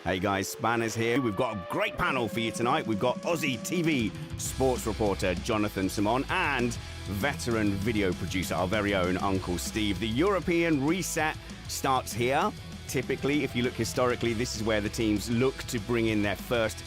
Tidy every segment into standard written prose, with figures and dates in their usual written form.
Hey guys, Spanners here. We've got a great panel for you tonight. We've got Aussie TV sports reporter Jonathan Simon and veteran video producer, our very own Uncle Steve. The European reset starts here. Typically, if you look historically, this is where the teams look to bring in their first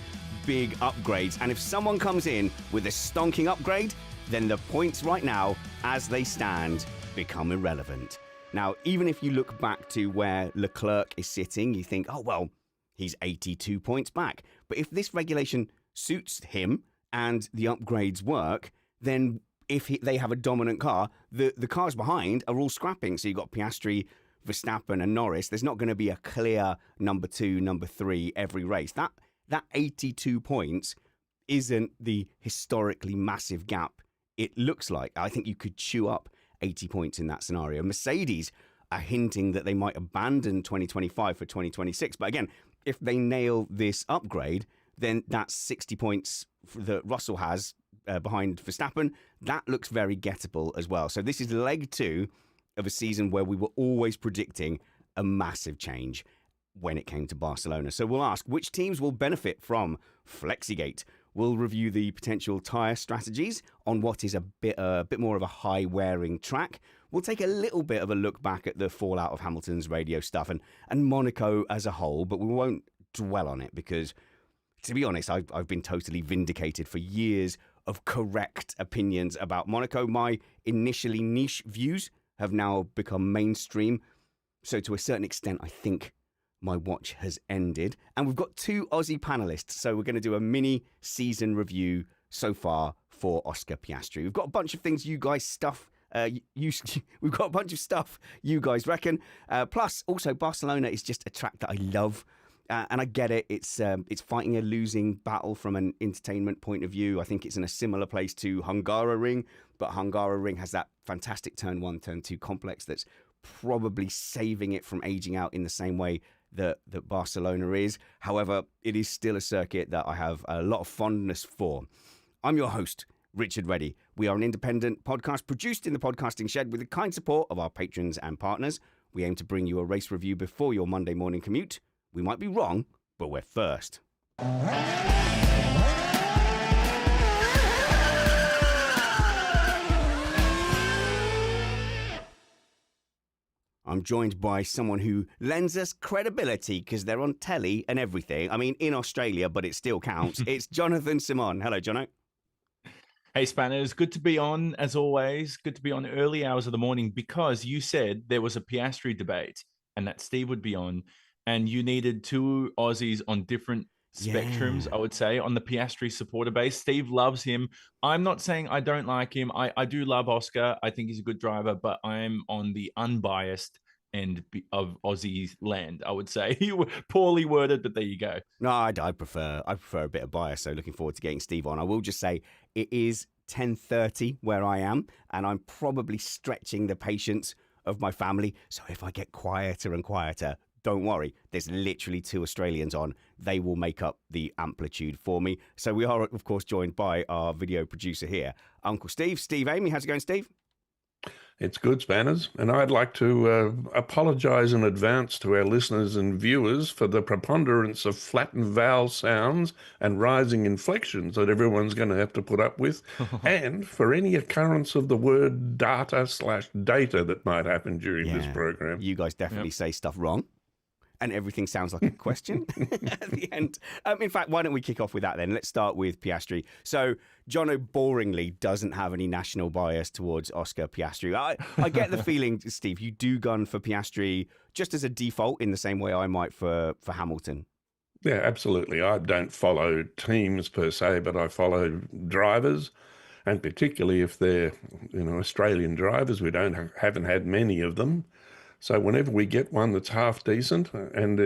big upgrades. And if someone comes in with a stonking upgrade, then the points right now, as they stand, become irrelevant. Now, even if you look back to where Leclerc is sitting, you think, oh, well, he's 82 points back. But if this regulation suits him and the upgrades work, then if they have a dominant car, the cars behind are all scrapping. So you've got Piastri, Verstappen and Norris. There's not going to be a clear number 2, number 3 every race. That 82 points isn't the historically massive gap it looks like. I think you could chew up 80 points in that scenario. Mercedes are hinting that they might abandon 2025 for 2026. But again, if they nail this upgrade, then that's 60 points that Russell has behind Verstappen. That looks very gettable as well. So this is leg 2 of a season where we were always predicting a massive change when it came to Barcelona. So we'll ask which teams will benefit from Flexigate. We'll review the potential tyre strategies on what is a bit more of a high-wearing track. We'll take a little bit of a look back at the fallout of Hamilton's radio stuff and Monaco as a whole, but we won't dwell on it because, to be honest, I've been totally vindicated for years of correct opinions about Monaco. My initially niche views have now become mainstream. So to a certain extent, I think my watch has ended. And we've got 2 Aussie panelists, so we're going to do a mini season review so far for Oscar Piastri. We've got a bunch of things you guys we've got a bunch of stuff you guys reckon. Plus, also, Barcelona is just a track that I love. And I get it. It's fighting a losing battle from an entertainment point of view. I think it's in a similar place to Hungaroring, but Hungaroring has that fantastic turn 1, turn 2 complex that's probably saving it from aging out in the same way that Barcelona is. However, it is still a circuit that I have a lot of fondness for. I'm your host, Richard Reddy. We are an independent podcast produced in the podcasting shed with the kind support of our patrons and partners. We aim to bring you a race review before your Monday morning commute. We might be wrong, but we're first. I'm joined by someone who lends us credibility because they're on telly and everything. I mean, in Australia, but it still counts. It's Jonathan Simon. Hello, Jonno. Hey, Spanners. Good to be on, as always. Good to be on early hours of the morning because you said there was a Piastri debate and that Steve would be on, and you needed 2 Aussies on different spectrums, I would say, on the Piastri supporter base. Steve loves him. I'm not saying I don't like him. I do love Oscar. I think he's a good driver, but I'm on the unbiased end of Aussie's land, I would say. You were poorly worded, but there you go. No, I prefer a bit of bias, so looking forward to getting Steve on. I will just say it is 10:30 where I am, and I'm probably stretching the patience of my family. So if I get quieter and quieter, don't worry, there's literally 2 Australians on. They will make up the amplitude for me. So we are, of course, joined by our video producer here, Uncle Steve. Steve Amy, how's it going, Steve? It's good, Spanners. And I'd like to apologise in advance to our listeners and viewers for the preponderance of flattened vowel sounds and rising inflections that everyone's going to have to put up with, and for any occurrence of the word data/data that might happen during this program. You guys definitely say stuff wrong. And everything sounds like a question at the end. In fact, why don't we kick off with that then? Let's start with Piastri. So, Jonno boringly doesn't have any national bias towards Oscar Piastri. I get the feeling, Steve, you do gun for Piastri just as a default in the same way I might for Hamilton. Yeah, absolutely. I don't follow teams per se, but I follow drivers. And particularly if they're, Australian drivers, we haven't had many of them. So whenever we get one that's half decent and,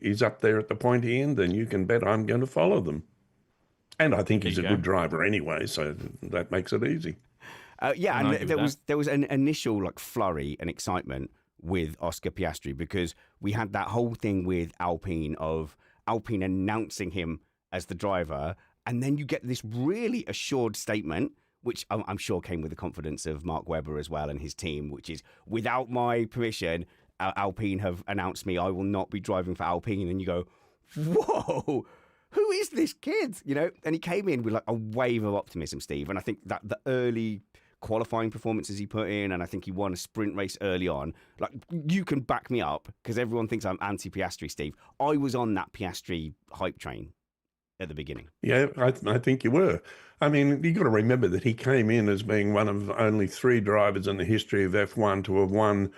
he's up there at the pointy end, then you can bet I'm going to follow them. And I think he's a good driver anyway, so that makes it easy. And there was an initial flurry and excitement with Oscar Piastri because we had that whole thing with Alpine announcing him as the driver, and then you get this really assured statement which I'm sure came with the confidence of Mark Webber as well and his team, which is, without my permission, Alpine have announced me I will not be driving for Alpine. And you go, whoa, who is this kid? You know, and he came in with like a wave of optimism, Steve. And I think that the early qualifying performances he put in, and I think he won a sprint race early on. Like, you can back me up because everyone thinks I'm anti-Piastri, Steve. I was on that Piastri hype train at the beginning. Yeah, I think you were. I mean, you got to remember that he came in as being one of only 3 drivers in the history of F1 to have won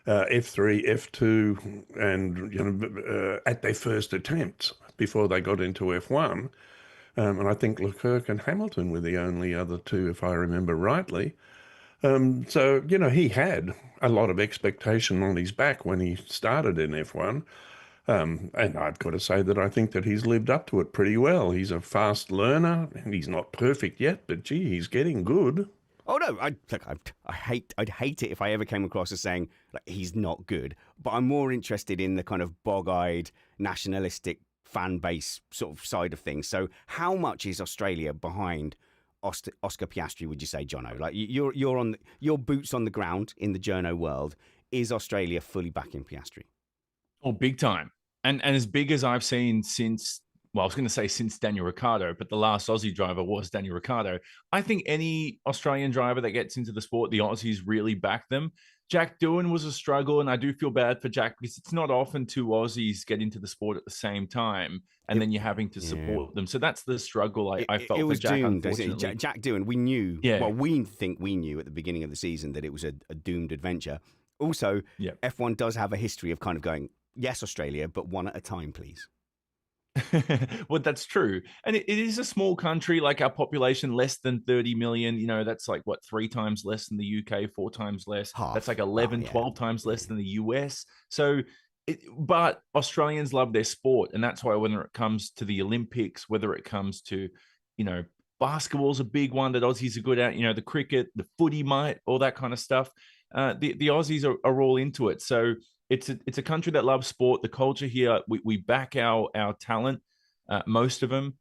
F3, F2, and at their first attempts before they got into F1. And I think Leclerc and Hamilton were the only other 2, if I remember rightly. So, he had a lot of expectation on his back when he started in F1. And I've got to say that I think that he's lived up to it pretty well. He's a fast learner, and he's not perfect yet, but gee, he's getting good. Oh no, I'd hate it if I ever came across as saying like he's not good. But I'm more interested in the kind of bog-eyed, nationalistic fan base sort of side of things. So, how much is Australia behind Oscar Piastri? Would you say, Jonno? Like you're on your boots on the ground in the journo world. Is Australia fully backing Piastri? Oh, big time. And as big as I've seen since, well, I was going to say since Daniel Ricciardo, but the last Aussie driver was Daniel Ricciardo. I think any Australian driver that gets into the sport, the Aussies really back them. Jack Doohan was a struggle, and I do feel bad for Jack because it's not often 2 Aussies get into the sport at the same time, and then you're having to support them. So that's the struggle I felt it was for Jack, doomed, unfortunately. Jack Doohan, we knew, yeah. well, we think we knew at the beginning of the season that it was a doomed adventure. Also, F1 does have a history of kind of going, yes, Australia, but one at a time, please. Well, that's true. And it is a small country, like our population, less than 30 million. That's like, 3 times less than the UK, 4 times less. Half. That's like 11, 12 times less than the US. So, but Australians love their sport. And that's why when it comes to the Olympics, whether it comes to, basketball's a big one that Aussies are good at, the cricket, the footy all that kind of stuff. The Aussies are all into it. So, it's a country that loves sport. The culture here, we back our talent, most of them.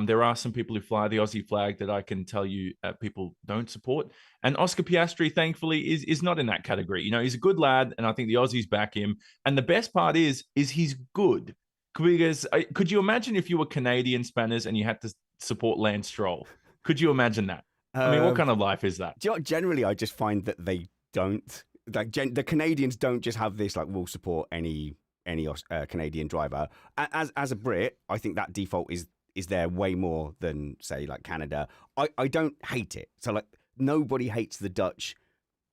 There are some people who fly the Aussie flag that I can tell you people don't support. And Oscar Piastri, thankfully, is not in that category. He's a good lad, and I think the Aussies back him. And the best part is he's good. Because could you imagine if you were Canadian Spanners and you had to support Lance Stroll? Could you imagine that? I mean, what kind of life is that? Generally, I just find that they don't. Like the Canadians don't just have this like we'll support any Canadian driver. As a Brit, I think that default is there way more than say like Canada. I don't hate it. So like nobody hates the Dutch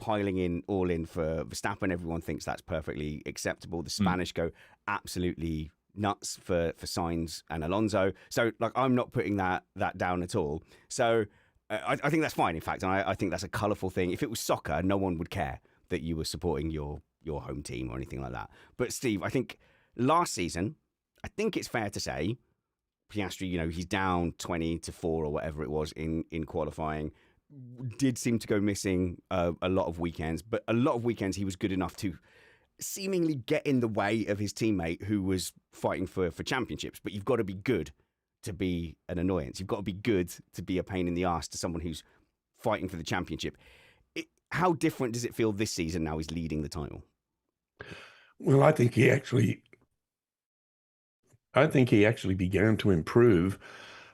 piling in all in for Verstappen. Everyone thinks that's perfectly acceptable. The Spanish go absolutely nuts for Sainz and Alonso. So like I'm not putting that down at all. So I think that's fine. In fact, and I think that's a colourful thing. If it was soccer, no one would care that you were supporting your home team or anything like that. But Steve, I think last season, I think it's fair to say, Piastri, he's down 20-4 or whatever it was in qualifying, did seem to go missing a lot of weekends, but a lot of weekends he was good enough to seemingly get in the way of his teammate who was fighting for championships. But you've got to be good to be an annoyance. You've got to be good to be a pain in the arse to someone who's fighting for the championship. How different does it feel this season now he's leading the title? Well, I think he actually began to improve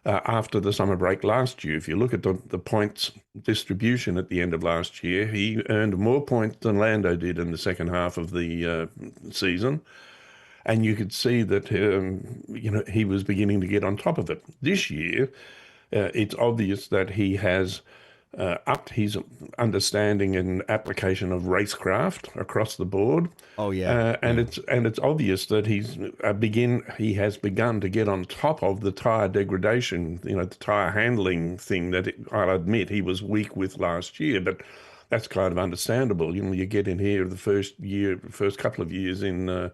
after the summer break last year. If you look at the points distribution at the end of last year, he earned more points than Lando did in the second half of the season. And you could see that, he was beginning to get on top of it. This year, it's obvious that he has upped his understanding and application of racecraft across the board. Oh yeah, and it's obvious that he has begun to get on top of the tyre degradation, the tyre handling thing that I'll admit he was weak with last year, but that's kind of understandable. You get in here the first couple of years in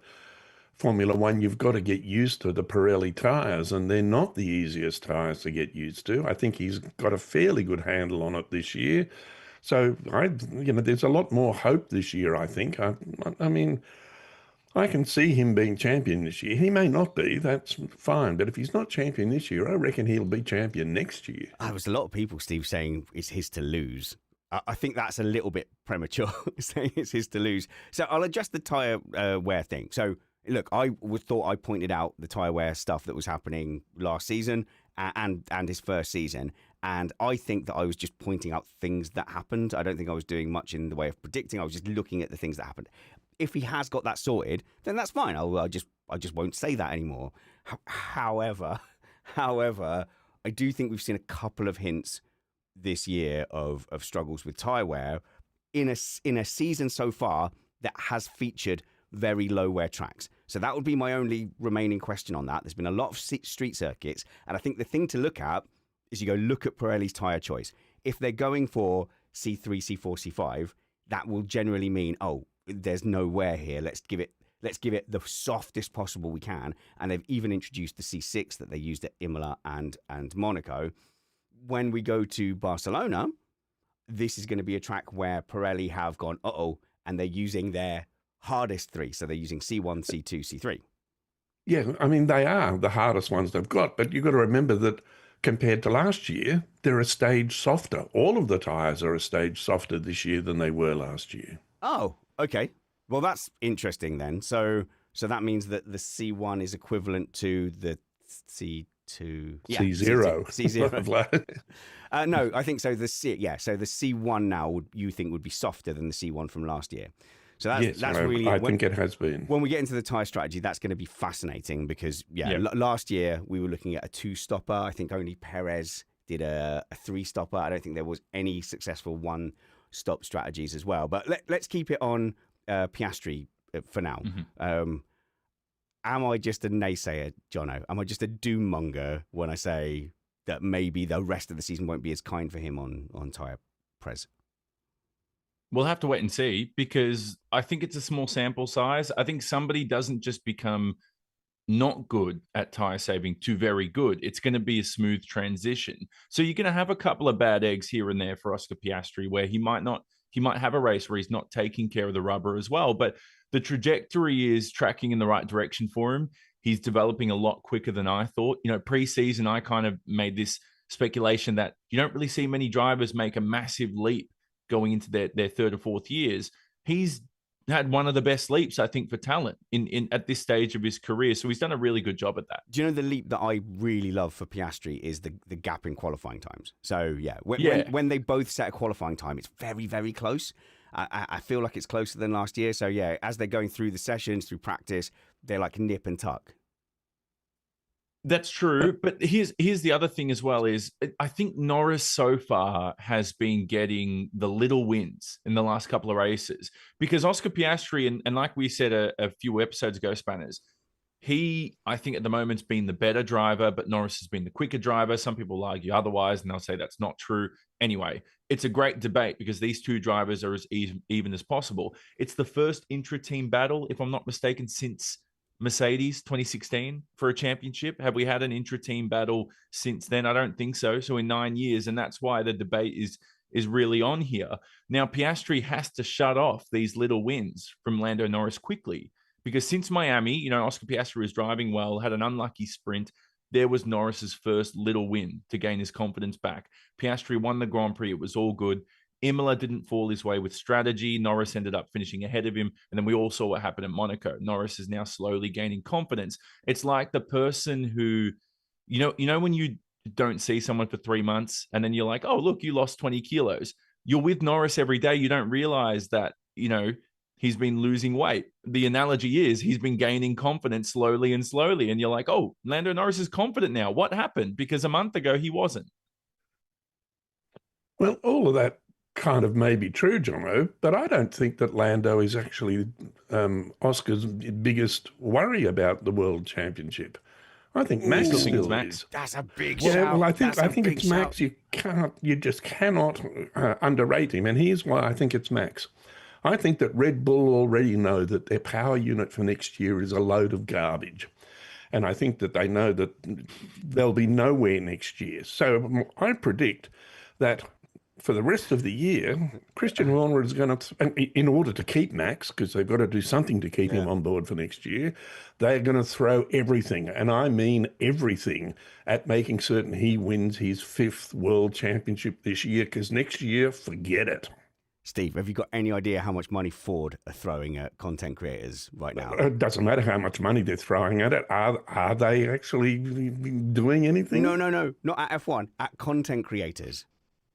Formula One, you've got to get used to the Pirelli tyres, and they're not the easiest tyres to get used to. I think he's got a fairly good handle on it this year. So, there's a lot more hope this year, I think. I mean, I can see him being champion this year. He may not be, that's fine. But if he's not champion this year, I reckon he'll be champion next year. There was a lot of people, Steve, saying it's his to lose. I think that's a little bit premature, saying it's his to lose. So I'll address the tyre wear thing. So look, thought I pointed out the tyre wear stuff that was happening last season and his first season. And I think that I was just pointing out things that happened. I don't think I was doing much in the way of predicting. I was just looking at the things that happened. If he has got that sorted, then that's fine. I just won't say that anymore. However, I do think we've seen a couple of hints this year of struggles with tyre wear in a season so far that has featured very low wear tracks. So that would be my only remaining question on that. There's been a lot of street circuits, and I think the thing to look at is you go look at Pirelli's tyre choice. If they're going for C3, C4, C5, that will generally mean, oh, there's no wear here. Let's give it the softest possible we can. And they've even introduced the C6 that they used at Imola and Monaco. When we go to Barcelona, this is going to be a track where Pirelli have gone, and they're using their hardest three. So they're using C1, C2, C3. Yeah, I mean, they are the hardest ones they've got, but you've got to remember that compared to last year, they're a stage softer. All of the tyres are a stage softer this year than they were last year. Oh, okay. Well, that's interesting then. So that means that the C1 is equivalent to the C2. Yeah, C0. C0. No, I think so. So the C1 now you think would be softer than the C1 from last year. So that's really. I think it has been. When we get into the tyre strategy, that's going to be fascinating because last year we were looking at a 2-stopper. I think only Perez did a 3-stopper. I don't think there was any successful 1-stop strategies as well. But let's keep it on Piastri for now. Mm-hmm. Am I just a naysayer, Jonno? Am I just a doom monger when I say that maybe the rest of the season won't be as kind for him on tyre prez? We'll have to wait and see because I think it's a small sample size. I think somebody doesn't just become not good at tire saving to very good. It's going to be a smooth transition. So you're going to have a couple of bad eggs here and there for Oscar Piastri where he might have a race where he's not taking care of the rubber as well. But the trajectory is tracking in the right direction for him. He's developing a lot quicker than I thought. Pre-season, I kind of made this speculation that you don't really see many drivers make a massive leap going into their third or fourth years. He's had one of the best leaps, I think, for talent in at this stage of his career. So he's done a really good job at that. Do you know the leap that I really love for Piastri is the gap in qualifying times? So when they both set a qualifying time, it's very, very close. I feel like it's closer than last year. So yeah, as they're going through the sessions, through practice, they're like nip and tuck. That's true. But here's the other thing as well is I think Norris so far has been getting the little wins in the last couple of races because Oscar Piastri, and like we said a few episodes ago, Spanners, I think at the moment's been the better driver, but Norris has been the quicker driver. Some people will argue otherwise, and they'll say that's not true. Anyway, it's a great debate because these two drivers are as even as possible. It's the first intra-team battle, if I'm not mistaken, since Mercedes 2016 for a championship. Have we had an intra-team battle since then? I don't think so. So in 9 years, and that's why the debate is really on here. Now, Piastri has to shut off these little wins from Lando Norris quickly because since Miami, Oscar Piastri was driving well, had an unlucky sprint. There was Norris's first little win to gain his confidence back. Piastri won the Grand Prix. It was all good. Imola didn't fall his way with strategy. Norris ended up finishing ahead of him. And then we all saw what happened at Monaco. Norris is now slowly gaining confidence. It's like the person who, when you don't see someone for 3 months and then you're like, oh, look, you lost 20 kilos. You're with Norris every day. You don't realize that, he's been losing weight. The analogy is he's been gaining confidence slowly and slowly. And you're like, oh, Lando Norris is confident now. What happened? Because a month ago he wasn't. Well, all of that kind of may be true, Jonno, but I don't think that Lando is actually Oscar's biggest worry about the World Championship. I think Max still is. That's a big shout. shout. Well, I think it's Max. You just cannot underrate him, and here's why I think it's Max. I think that Red Bull already know that their power unit for next year is a load of garbage. And I think that they know that they'll be nowhere next year. So I predict that for the rest of the year, Christian Horner is going to, in order to keep Max, because they've got to do something to keep him on board for next year, they're going to throw everything, and I mean everything, at making certain he wins his 5th World Championship this year, because next year, forget it. Steve, have you got any idea how much money Ford are throwing at content creators right now? It doesn't matter how much money they're throwing at it. Are they actually doing anything? No, not at F1, at content creators.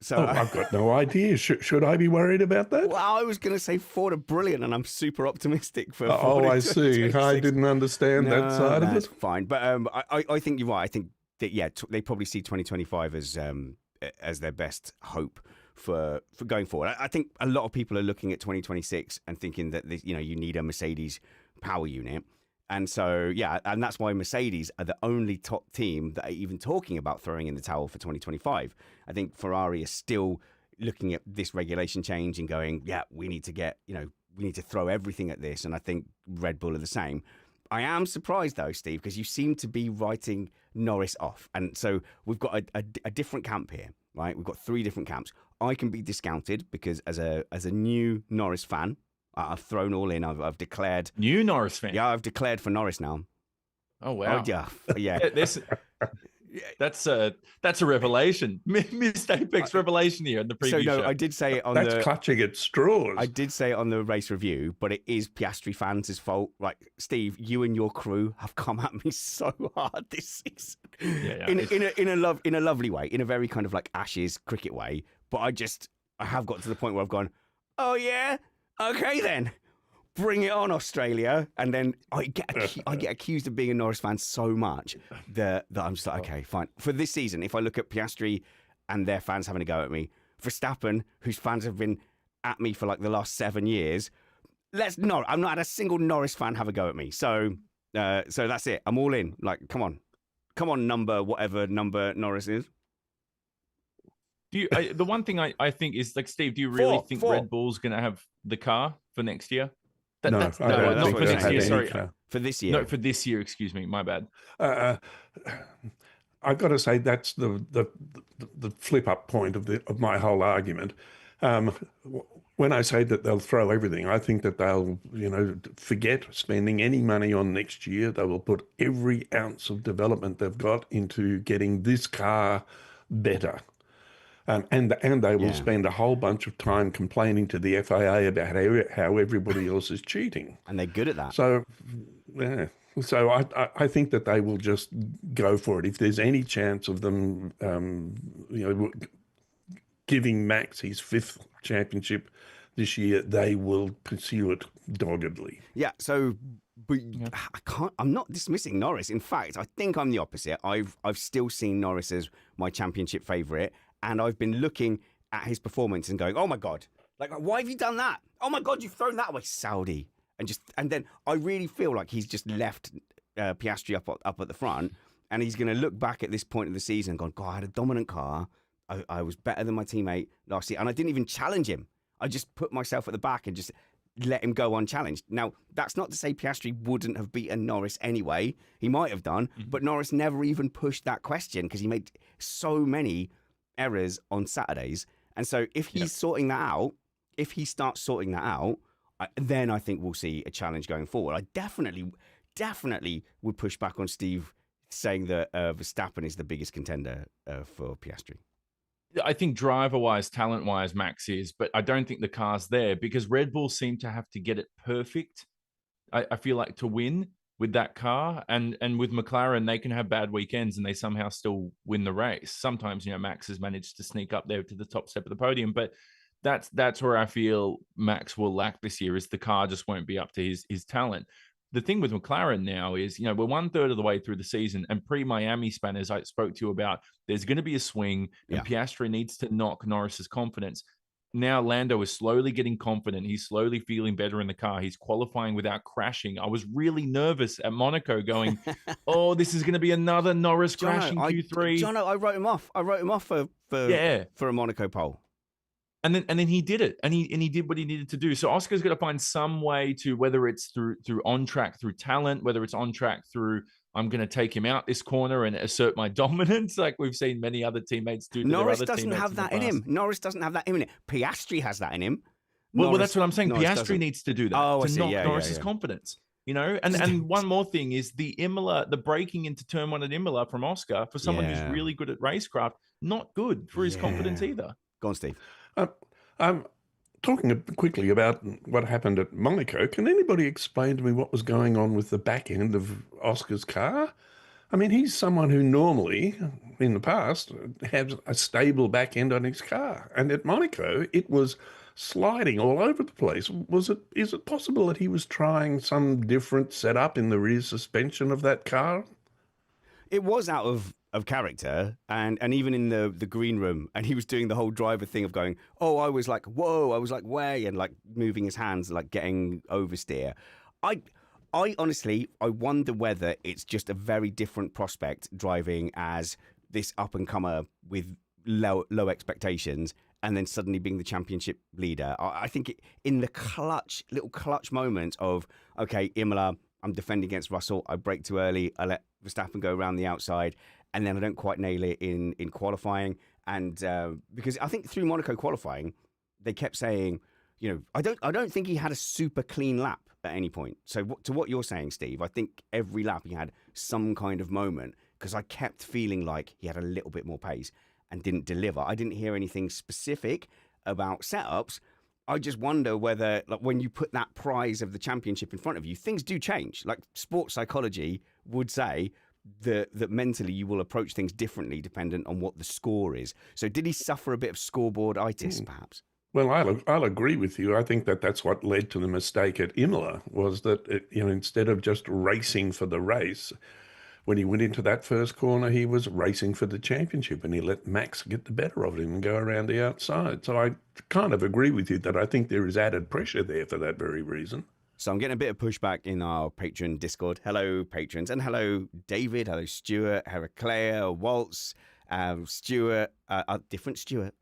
So I've got no idea. Should I be worried about that? Well, I was going to say Ford are brilliant, and I'm super optimistic for Ford. I see. I didn't understand that side of it. That's fine, but I think you're right. I think that they probably see 2025 as their best hope for going forward. I think a lot of people are looking at 2026 and thinking that you need a Mercedes power unit. And so, and that's why Mercedes are the only top team that are even talking about throwing in the towel for 2025. I think Ferrari is still looking at this regulation change and going, we need to throw everything at this. And I think Red Bull are the same. I am surprised, though, Steve, because you seem to be writing Norris off. And so we've got a different camp here, right? We've got 3 different camps. I can be discounted because as a new Norris fan, I've thrown all in. I've declared. New Norris fan? Yeah, I've declared for Norris now. Oh, wow. Oh, yeah. That's a revelation. Missed Apex revelation here in the preview show. I did say it on That's clutching at straws. I did say it on the race review, but it is Piastri fans' fault. Like, Steve, you and your crew have come at me so hard this season. In a lovely way, in a very kind of like Ashes cricket way. But I have got to the point where I've gone, oh yeah, okay then. Bring it on, Australia. And then I get accused of being a Norris fan so much that I'm just like, okay, fine. For this season, if I look at Piastri and their fans having a go at me, Verstappen, whose fans have been at me for like the last 7 years, I'm not had a single Norris fan have a go at me. So that's it. I'm all in. Like, come on, whatever number Norris is. The one thing I think is, like, Steve, do you really think Red Bull's going to have the car for next year? Not for next year. Sorry, for this year. No, for this year. Excuse me, my bad. I've got to say that's the flip up point of my whole argument. When I say that they'll throw everything, I think that they'll forget spending any money on next year. They will put every ounce of development they've got into getting this car better. And they will spend a whole bunch of time complaining to the FIA about how everybody else is cheating. And they're good at that. So, So I think that they will just go for it. If there's any chance of them, giving Max his 5th championship this year, they will pursue it doggedly. Yeah. So, but I'm not dismissing Norris. In fact, I think I'm the opposite. I've still seen Norris as my championship favourite. And I've been looking at his performance and going, oh, my God, like, why have you done that? Oh, my God, you've thrown that away, Saudi. And then I really feel like he's just left Piastri up at the front. And he's going to look back at this point of the season and go, God, I had a dominant car. I was better than my teammate last year. And I didn't even challenge him. I just put myself at the back and just let him go unchallenged. Now, that's not to say Piastri wouldn't have beaten Norris anyway. He might have done. Mm-hmm. But Norris never even pushed that question because he made so many errors on Saturdays. And so if he's sorting that out, if he starts sorting that out, then I think we'll see a challenge going forward. I definitely would push back on Steve saying that Verstappen is the biggest contender for Piastri. I think driver-wise, talent-wise, Max is, but I don't think the car's there because Red Bull seem to have to get it perfect, I feel like, to win with that car. And with McLaren, they can have bad weekends and they somehow still win the race. Sometimes, Max has managed to sneak up there to the top step of the podium, but that's where I feel Max will lack this year, is the car just won't be up to his talent. The thing with McLaren now is, we're 1/3 of the way through the season, and pre-Miami spanners I spoke to you about, there's going to be a swing and Piastri needs to knock Norris's confidence. Now Lando is slowly getting confident. He's slowly feeling better in the car. He's qualifying without crashing. I was really nervous at Monaco going, oh, this is going to be another Norris crash in Q3. Jonno, I wrote him off. For a Monaco pole. And then he did it, and he did what he needed to do. So Oscar's got to find some way to, whether it's through on track through talent, whether it's on track through I'm going to take him out this corner and assert my dominance, like we've seen many other teammates do. Norris doesn't have that in him. Norris doesn't have that in him. Piastri has that in him. Well, that's what I'm saying. Piastri needs to do that to knock Norris's confidence. And one more thing is the breaking into turn 1 at Imola from Oscar, for someone who's really good at racecraft, not good for his confidence either. Go on, Steve. talking quickly about what happened at Monaco, can anybody explain to me what was going on with the back end of Oscar's car? I mean, he's someone who normally, in the past, has a stable back end on his car. And at Monaco, it was sliding all over the place. Is it possible that he was trying some different setup in the rear suspension of that car? It was out of character, and even in the green room, and he was doing the whole driver thing of going, oh, I was like, whoa, I was like, way, and like moving his hands, like getting oversteer. I honestly, I wonder whether it's just a very different prospect driving as this up and comer with low expectations, and then suddenly being the championship leader. I think in the little clutch moment of, okay, Imola, I'm defending against Russell, I brake too early, I let Verstappen go around the outside, and then I don't quite nail it in qualifying. And because I think through Monaco qualifying, they kept saying, you know, I don't think he had a super clean lap at any point. So to what you're saying, Steve, I think every lap he had some kind of moment, because I kept feeling like he had a little bit more pace and didn't deliver. I didn't hear anything specific about setups. I just wonder whether, like, when you put that prize of the championship in front of you, things do change. Like sports psychology would say that mentally you will approach things differently dependent on what the score is. So did he suffer a bit of scoreboard-itis, perhaps? Well, I'll agree with you. I think that's what led to the mistake at Imola, was that instead of just racing for the race, when he went into that first corner, he was racing for the championship, and he let Max get the better of him and go around the outside. So I kind of agree with you that I think there is added pressure there for that very reason. So I'm getting a bit of pushback in our Patreon Discord. Hello, patrons, and hello, David. Hello, Stuart, Heraclea, Waltz. Stuart, different Stuart.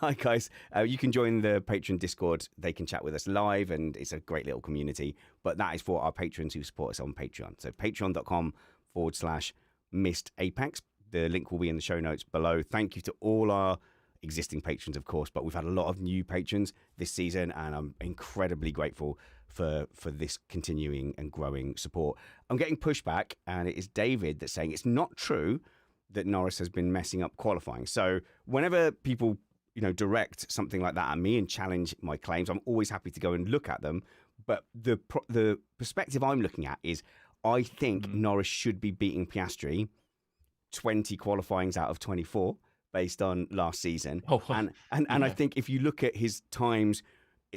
Hi, guys. You can join the Patreon Discord. They can chat with us live, and it's a great little community. But that is for our patrons who support us on Patreon. So patreon.com/Missed Apex. The link will be in the show notes below. Thank you to all our existing patrons, of course, but we've had a lot of new patrons this season, and I'm incredibly grateful for this continuing and growing support. I'm getting pushback, and it is David that's saying it's not true that Norris has been messing up qualifying. So whenever people, direct something like that at me and challenge my claims, I'm always happy to go and look at them. But the perspective I'm looking at is, I think Norris should be beating Piastri 20 qualifyings out of 24 based on last season. And I think if you look at his times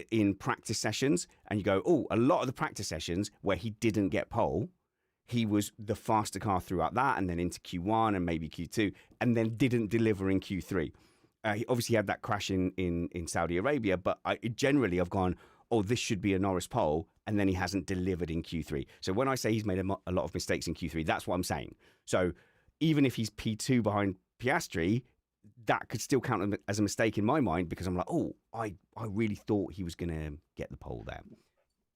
in practice sessions and you go, a lot of the practice sessions where he didn't get pole, he was the faster car throughout that, and then into Q1 and maybe Q2, and then didn't deliver in Q3. He obviously had that crash in Saudi Arabia, but generally I've gone, this should be a Norris pole, and then he hasn't delivered in Q3. So when I say he's made a lot of mistakes in Q3, that's what I'm saying. So even if he's P2 behind Piastri, that could still count as a mistake in my mind, because I'm like, I really thought he was going to get the pole there.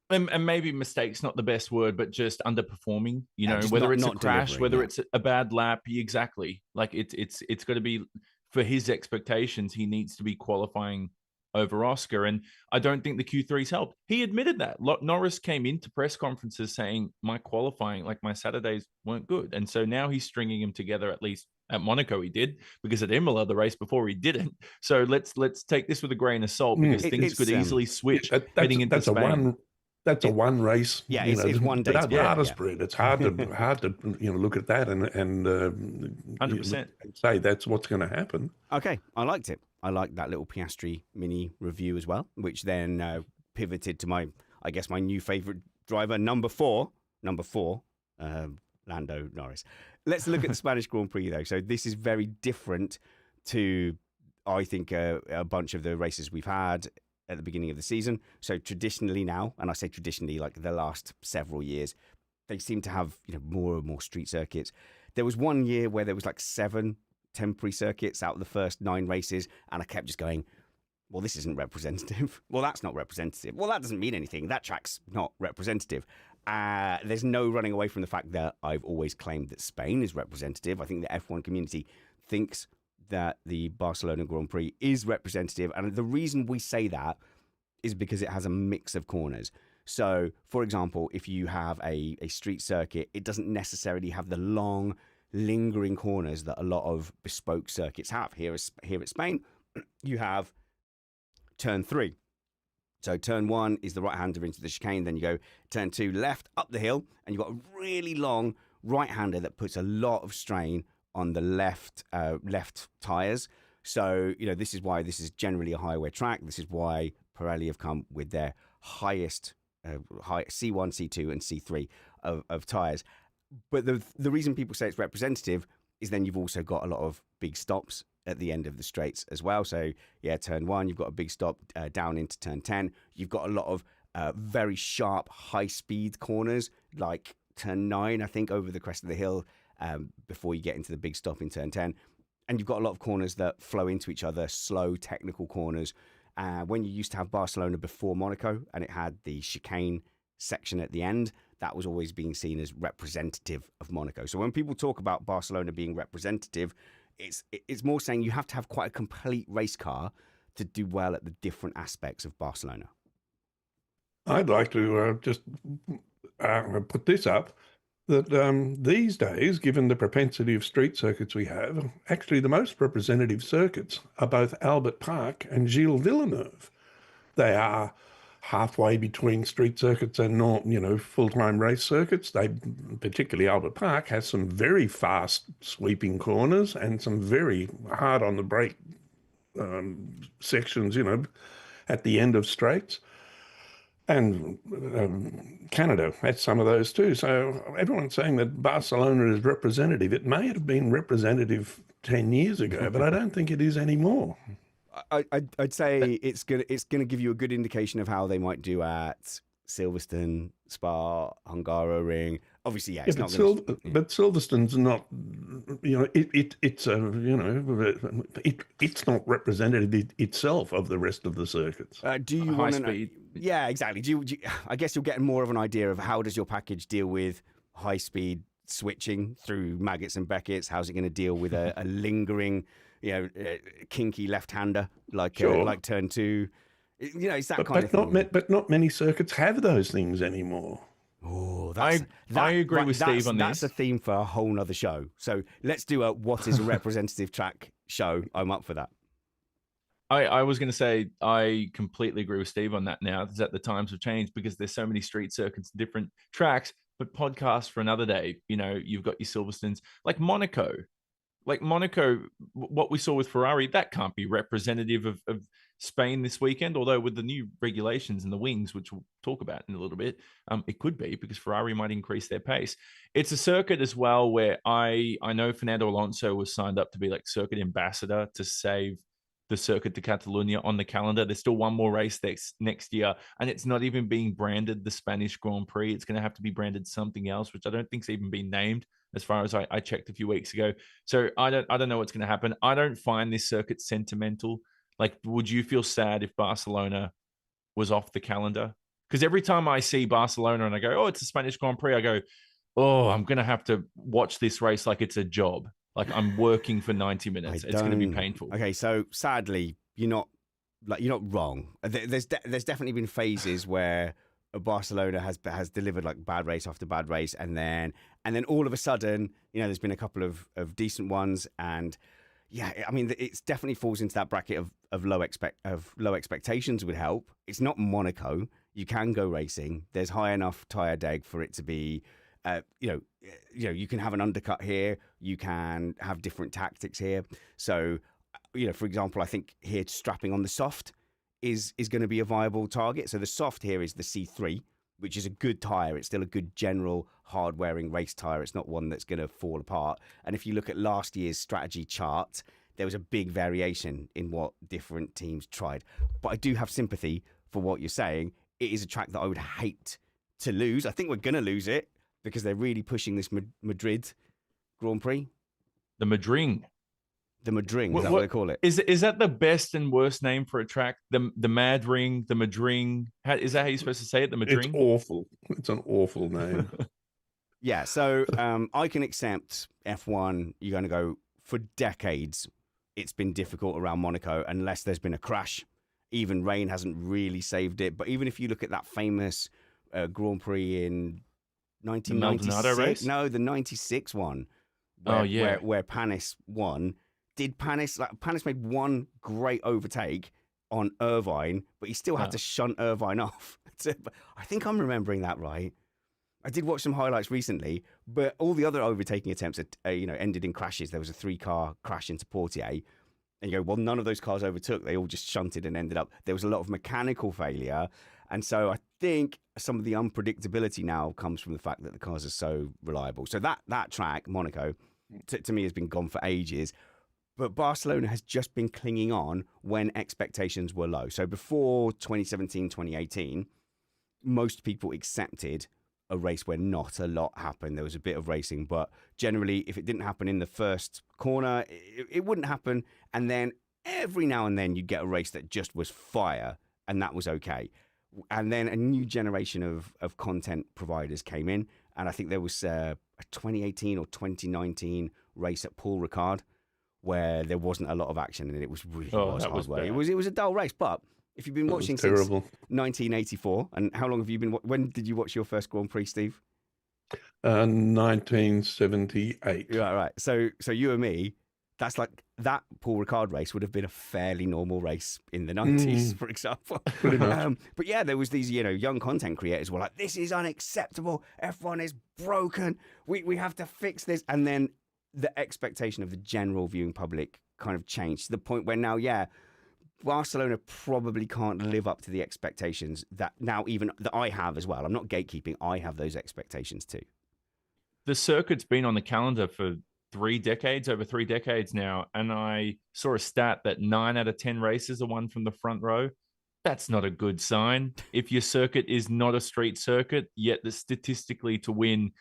And maybe mistake's not the best word, but just underperforming, whether it's a crash, whether it's a bad lap. Exactly. Like it's got to be, for his expectations, he needs to be qualifying over Oscar. And I don't think the Q3's helped. He admitted that. Norris came into press conferences saying my qualifying, like my Saturdays weren't good. And so now he's stringing them together. At least at Monaco he did, because at Imola, the race before, he didn't. So let's take this with a grain of salt, because things could easily switch heading into Spain. That's a one race. Yeah, it's one day. Data spread. It's hard to look at that and 100% say that's what's going to happen. Okay, I liked it. I liked that little Piastri mini review as well, which then pivoted to my new favorite driver, number four, Lando Norris. Let's look at the Spanish Grand Prix though. So this is very different to, I think, a bunch of the races we've had at the beginning of the season. So traditionally now, and I say traditionally, like the last several years, they seem to have more and more street circuits. There was one year where there was like 7 temporary circuits out of the first 9 races, and I kept just going, well, this isn't representative. Well, that's not representative. Well, that doesn't mean anything. That track's not representative. There's no running away from the fact that I've always claimed that Spain is representative. I think the F1 community thinks that the Barcelona Grand Prix is representative. And the reason we say that is because it has a mix of corners. So, for example, if you have a street circuit, it doesn't necessarily have the long, lingering corners that a lot of bespoke circuits have. Here at Spain, you have turn 3. So turn 1 is the right-hander into the chicane. Then you go turn 2 left up the hill, and you've got a really long right-hander that puts a lot of strain on the left tyres. So, this is why this is generally a high wear track. This is why Pirelli have come with their highest high C1, C2, and C3 of tyres. But the reason people say it's representative is then you've also got a lot of big stops at the end of the straights as well. So, turn 1, you've got a big stop down into turn 10. You've got a lot of very sharp, high-speed corners, like turn 9, I think, over the crest of the hill before you get into the big stop in turn 10. And you've got a lot of corners that flow into each other, slow, technical corners. When you used to have Barcelona before Monaco and it had the chicane section at the end, that was always being seen as representative of Monaco. So when people talk about Barcelona being representative, it's more saying you have to have quite a complete race car to do well at the different aspects of Barcelona. I'd like to just put this up, that these days, given the propensity of street circuits we have, actually the most representative circuits are both Albert Park and Gilles Villeneuve. They are halfway between street circuits and full-time race circuits. Particularly Albert Park, has some very fast sweeping corners and some very hard on the brake sections, at the end of straights. And Canada had some of those too. So everyone's saying that Barcelona is representative. It may have been representative 10 years ago, but I don't think it is anymore. I'd say it's gonna give you a good indication of how they might do at Silverstone, Spa, Hungaroring. Obviously, it's not. But Silverstone's not. It's not representative itself of the rest of the circuits. Do you want to know? Yeah, exactly. I guess you're getting more of an idea of how does your package deal with high speed switching through Maggots and Beckett's? How's it going to deal with a lingering, kinky left-hander like turn 2? It's that kind of thing. But not many circuits have those things anymore. Oh, I agree with Steve on this. That's a theme for a whole nother show. So let's do a what is a representative track show. I'm up for that. I was going to say I completely agree with Steve on that now, that the times have changed because there's so many street circuits, different tracks, but podcasts for another day. You've got your Silverstones, like Monaco. What we saw with Ferrari, that can't be representative of Spain this weekend, although with the new regulations and the wings, which we'll talk about in a little bit, it could be because Ferrari might increase their pace. It's a circuit as well where I know Fernando Alonso was signed up to be like circuit ambassador to save the Circuit de Catalunya on the calendar. There's still one more race next year, and it's not even being branded the Spanish Grand Prix. It's going to have to be branded something else, which I don't think's even been named as far as I checked a few weeks ago. So I don't know what's going to happen. I don't find this circuit sentimental. Like, would you feel sad if Barcelona was off the calendar? Because every time I see Barcelona and I go, oh, it's a Spanish Grand Prix, I go, oh, I'm going to have to watch this race like it's a job. Like I'm working for 90 minutes. It's going to be painful. Okay, so sadly, you're not wrong. There's definitely been phases where Barcelona has delivered like bad race after bad race, and then all of a sudden, there's been a couple of decent ones, and I mean, it definitely falls into that bracket of low expectations would help. It's not Monaco. You can go racing. There's high enough tire deg for it to be. You can have an undercut here. You can have different tactics here. So, for example, I think here strapping on the soft is going to be a viable target. So the soft here is the C3, which is a good tire. It's still a good general hard-wearing race tire. It's not one that's going to fall apart. And if you look at last year's strategy chart, there was a big variation in what different teams tried. But I do have sympathy for what you're saying. It is a track that I would hate to lose. I think we're going to lose it, because they're really pushing this Madrid Grand Prix. The Madring. The Madring, is that what they call it? Is that the best and worst name for a track? The Mad Ring, the Madring. Is that how you're supposed to say it? The Madring? It's awful. It's an awful name. Yeah, so I can accept F1. You're going to go for decades. It's been difficult around Monaco unless there's been a crash. Even rain hasn't really saved it. But even if you look at that famous Grand Prix in 1996, no, the 96 one. Where Panis won. Did Panis made one great overtake, on Irvine, but he still had to shunt Irvine off. I think I'm remembering that right. I did watch some highlights recently, but all the other overtaking attempts ended in crashes. There was a 3-car crash into Portier. And you go, well, none of those cars overtook. They all just shunted and ended up. There was a lot of mechanical failure. And so I think some of the unpredictability now comes from the fact that the cars are so reliable. So that track, Monaco, to me has been gone for ages. But Barcelona has just been clinging on when expectations were low. So before 2017, 2018, most people accepted a race where not a lot happened. There was a bit of racing, but generally, if it didn't happen in the first corner, it wouldn't happen. And then every now and then you'd get a race that just was fire, and that was okay. And then a new generation of content providers came in, and I think there was a 2018 or 2019 race at Paul Ricard where there wasn't a lot of action, and it was really hard work. It was a dull race, but if you've been watching since 1984, and how long have you been? When did you watch your first Grand Prix, Steve? 1978. Yeah, right. So you and me, that's like that Paul Ricard race would have been a fairly normal race in the 90s, for example. Pretty much. But yeah, there was these young content creators were like, this is unacceptable. F1 is broken. We have to fix this. And then the expectation of the general viewing public kind of changed to the point where now, Barcelona probably can't live up to the expectations that now even that I have as well. I'm not gatekeeping. I have those expectations too. The circuit's been on the calendar for over 3 decades now. And I saw a stat that 9 out of 10 races are won from the front row. That's not a good sign. If your circuit is not a street circuit, yet statistically to win,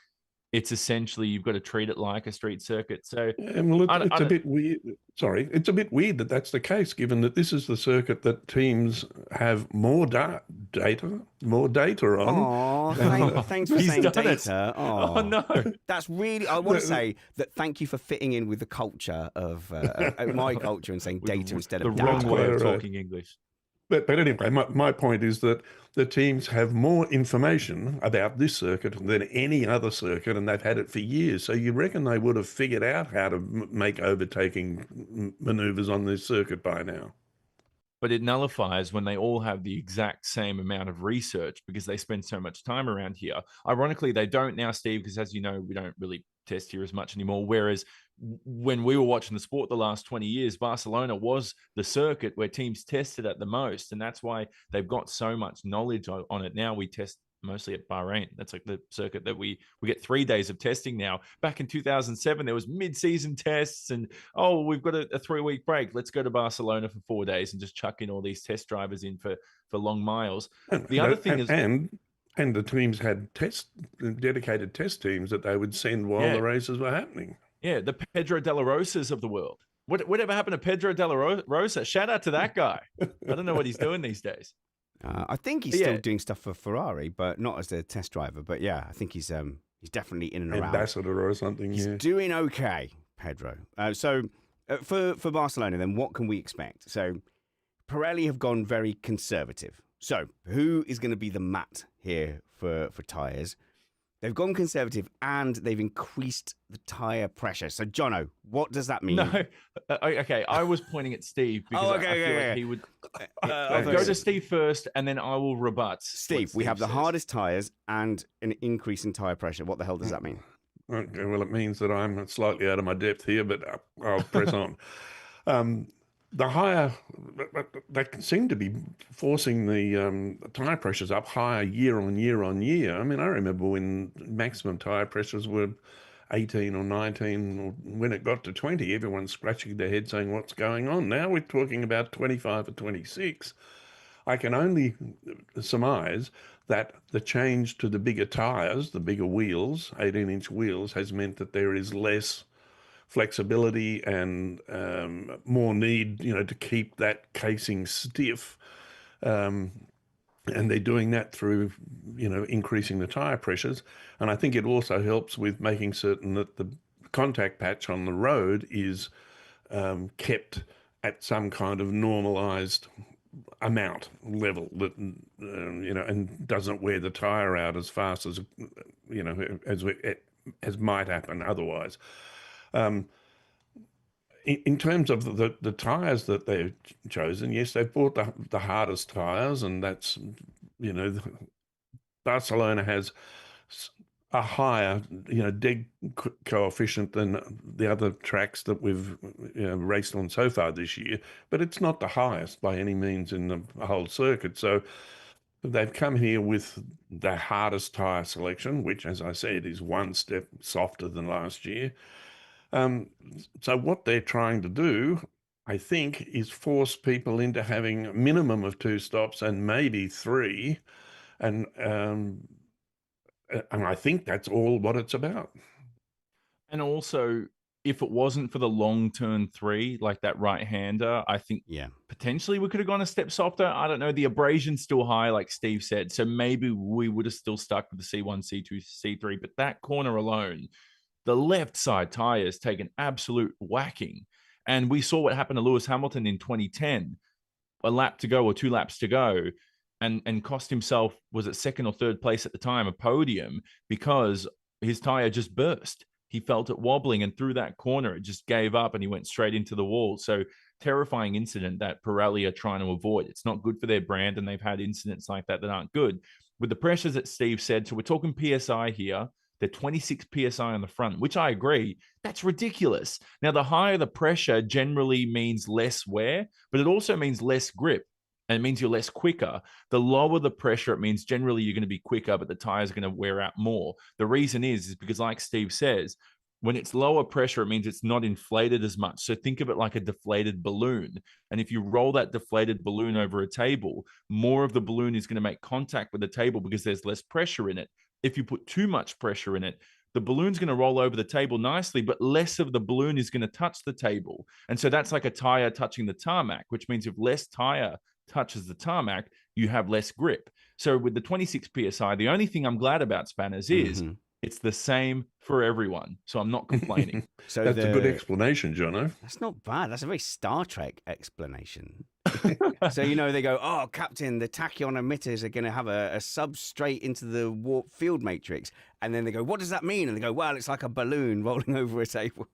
it's essentially you've got to treat it like a street circuit. So it's a bit weird. Sorry, it's a bit weird that that's the case, given that this is the circuit that teams have more data on. Oh, thanks for saying data. Oh no, that's really. I want to say that. Thank you for fitting in with the culture of my culture and saying data instead of the wrong data. way of talking English. But anyway, my point is that the teams have more information about this circuit than any other circuit, and they've had it for years. So you reckon they would have figured out how to make overtaking maneuvers on this circuit by now? But it nullifies when they all have the exact same amount of research because they spend so much time around here. Ironically, they don't now, Steve, because as you know, we don't really test here as much anymore. Whereas when we were watching the sport the last 20 years, Barcelona was the circuit where teams tested at the most. And that's why they've got so much knowledge on it. Now we test mostly at Bahrain. That's like the circuit that we get 3 days of testing now. Back in 2007, there was mid-season tests and, we've got a 3-week break. Let's go to Barcelona for 4 days and just chuck in all these test drivers in for long miles. The other thing is... And the teams had dedicated test teams that they would send while the races were happening. Yeah, the Pedro de la Rosas of the world. Whatever happened to Pedro de la Rosa? Shout out to that guy. I don't know what he's doing these days. I think he's still doing stuff for Ferrari, but not as a test driver. But yeah, I think he's definitely in and around. Ambassador or something. He's doing okay, Pedro. So for Barcelona, then what can we expect? So Pirelli have gone very conservative. So who is going to be the mat here for tyres? They've gone conservative and they've increased the tyre pressure. So, Jonno, what does that mean? No, okay. I was pointing at Steve because I feel like he would go to Steve first, and then I will rebut. Steve, we have the hardest tyres and an increase in tyre pressure. What the hell does that mean? Okay, well, it means that I'm slightly out of my depth here, but I'll press on. The higher, they seem to be forcing the tyre pressures up higher year on year on year. I mean, I remember when maximum tyre pressures were 18 or 19, or when it got to 20, everyone's scratching their head saying, what's going on? Now we're talking about 25 or 26. I can only surmise that the change to the bigger tyres, the bigger wheels, 18-inch wheels, has meant that there is less flexibility and more need, to keep that casing stiff. And they're doing that through, increasing the tyre pressures. And I think it also helps with making certain that the contact patch on the road is kept at some kind of normalized amount level that, and doesn't wear the tyre out as fast as, as might happen otherwise. in terms of the tyres that they've chosen, yes, they've bought the hardest tyres, and that's, Barcelona has a higher, deg coefficient than the other tracks that we've raced on so far this year, but it's not the highest by any means in the whole circuit. So they've come here with the hardest tyre selection, which, as I said, is one step softer than last year. So what they're trying to do, I think, is force people into having a minimum of 2 stops and maybe 3. And I think that's all what it's about. And also, if it wasn't for the long turn 3, like that right-hander, I think potentially we could have gone a step softer. I don't know. The abrasion's still high, like Steve said. So maybe we would have still stuck with the C1, C2, C3. But that corner alone, the left side tires take an absolute whacking. And we saw what happened to Lewis Hamilton in 2010, a lap to go or 2 laps to go, and cost himself, was it second or third place at the time, a podium, because his tire just burst. He felt it wobbling, and through that corner, it just gave up and he went straight into the wall. So terrifying incident that Pirelli are trying to avoid. It's not good for their brand, and they've had incidents like that aren't good. With the pressures that Steve said, so we're talking PSI here, they're 26 PSI on the front, which I agree, that's ridiculous. Now, the higher the pressure generally means less wear, but it also means less grip. And it means you're less quicker. The lower the pressure, it means generally you're going to be quicker, but the tires are going to wear out more. The reason is because, like Steve says, when it's lower pressure, it means it's not inflated as much. So think of it like a deflated balloon. And if you roll that deflated balloon over a table, more of the balloon is going to make contact with the table because there's less pressure in it. If you put too much pressure in it, the balloon's going to roll over the table nicely, but less of the balloon is going to touch the table. And so that's like a tire touching the tarmac, which means if less tire touches the tarmac, you have less grip. So with the 26 PSI, the only thing I'm glad about, Spanners, is it's the same for everyone. So I'm not complaining. So that's a good explanation, Jonno. That's not bad. That's a very Star Trek explanation. So, they go, oh, Captain, the tachyon emitters are going to have a sub straight into the warp field matrix. And then they go, what does that mean? And they go, well, it's like a balloon rolling over a table.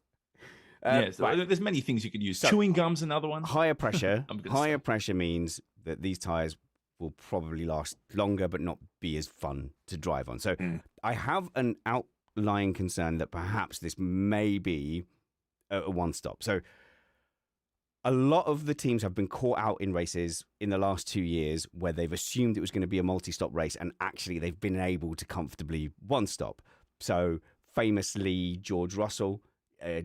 So there's many things you could use. So, chewing gum's another one. Higher pressure. Higher pressure means that these tires will probably last longer, but not be as fun to drive on. So I have an outlying concern that perhaps this may be a one stop. So a lot of the teams have been caught out in races in the last 2 years where they've assumed it was going to be a multi-stop race, and actually they've been able to comfortably one stop. So famously, George Russell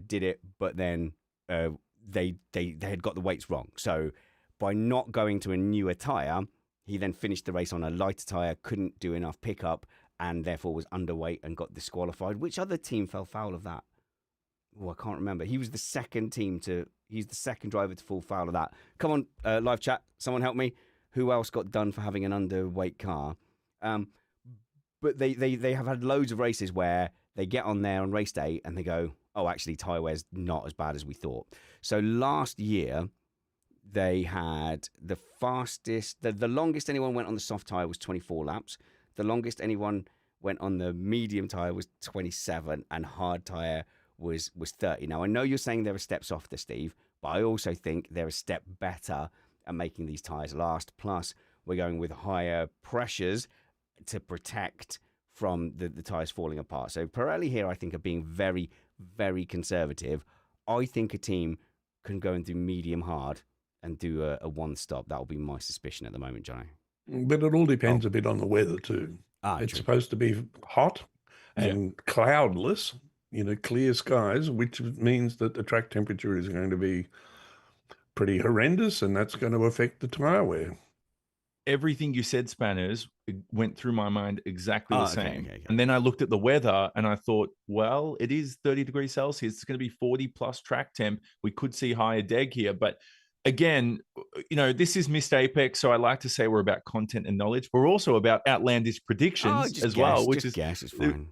did it, but then they had got the weights wrong. So by not going to a newer tyre, he then finished the race on a lighter tyre, couldn't do enough pickup, and therefore was underweight and got disqualified. Which other team fell foul of that? Oh, I can't remember. He's the second driver to fall foul of that. Come on, live chat, someone help me. Who else got done for having an underweight car? But they have had loads of races where they get on there on race day and they go, oh, actually, tyre wear's not as bad as we thought. So last year, they had the fastest, the longest anyone went on the soft tyre was 24 laps. The longest anyone went on the medium tyre was 27, and hard tyre was 30. Now, I know you're saying they're a step softer, Steve, but I also think they're a step better at making these tyres last. Plus, we're going with higher pressures to protect from the tyres falling apart. So Pirelli here, I think, are being very, very conservative. I think a team can go and do medium hard and do a one stop. That will be my suspicion at the moment, Johnny. But it all depends a bit on the weather too. It's true. Supposed to be hot and cloudless, clear skies, which means that the track temperature is going to be pretty horrendous, and that's going to affect the tyre wear. Everything you said, Spanners, went through my mind exactly the same. Okay. And then I looked at the weather and I thought, well, it is 30 degrees Celsius. It's going to be 40 plus track temp. We could see higher deg here. But again, this is Missed Apex. So I like to say we're about content and knowledge. We're also about outlandish predictions well, which is guess is fine.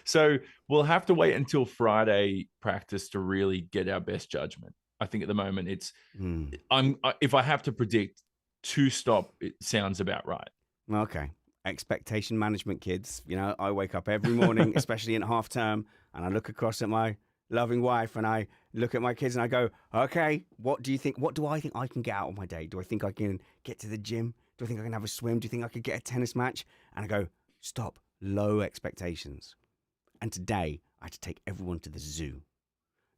So we'll have to wait until Friday practice to really get our best judgment. I think at the moment it's, if I have to predict, 2 stop, it sounds about right. Okay. Expectation management, kids. I wake up every morning, especially in half term, and I look across at my loving wife and I look at my kids and I go, okay, what do you think? What do I think I can get out of my day? Do I think I can get to the gym? Do I think I can have a swim? Do you think I could get a tennis match? And I go, stop, low expectations. And today I had to take everyone to the zoo.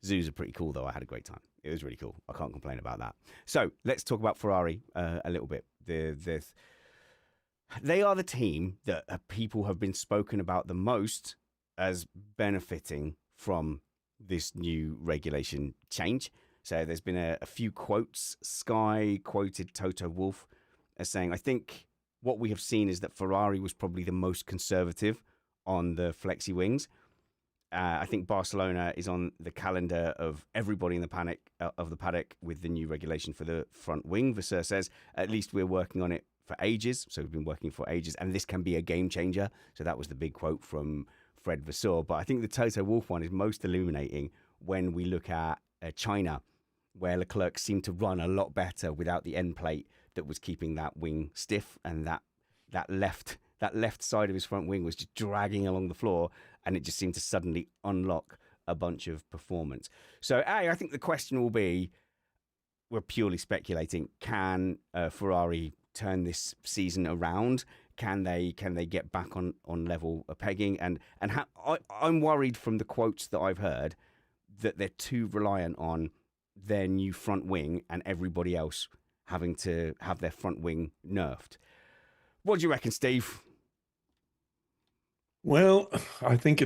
Zoos are pretty cool, though. I had a great time. It was really cool. I can't complain about that. So let's talk about Ferrari a little bit. They are the team that people have been spoken about the most as benefiting from this new regulation change. So there's been a few quotes. Sky quoted Toto Wolff as saying, I think what we have seen is that Ferrari was probably the most conservative on the flexi wings. I think Barcelona is on the calendar of everybody in the paddock with the new regulation for the front wing. Vasseur says, at least we're working on it for ages. So we've been working for ages, and this can be a game changer. So that was the big quote from Fred Vasseur. But I think the Toto Wolff one is most illuminating when we look at China, where Leclerc seemed to run a lot better without the end plate that was keeping that wing stiff, and that left side of his front wing was just dragging along the floor, and it just seemed to suddenly unlock a bunch of performance. So, I think the question will be, we're purely speculating, can Ferrari turn this season around? Can they get back on level pegging? And I'm worried from the quotes that I've heard that they're too reliant on their new front wing and everybody else having to have their front wing nerfed. What do you reckon, Steve? Well, I think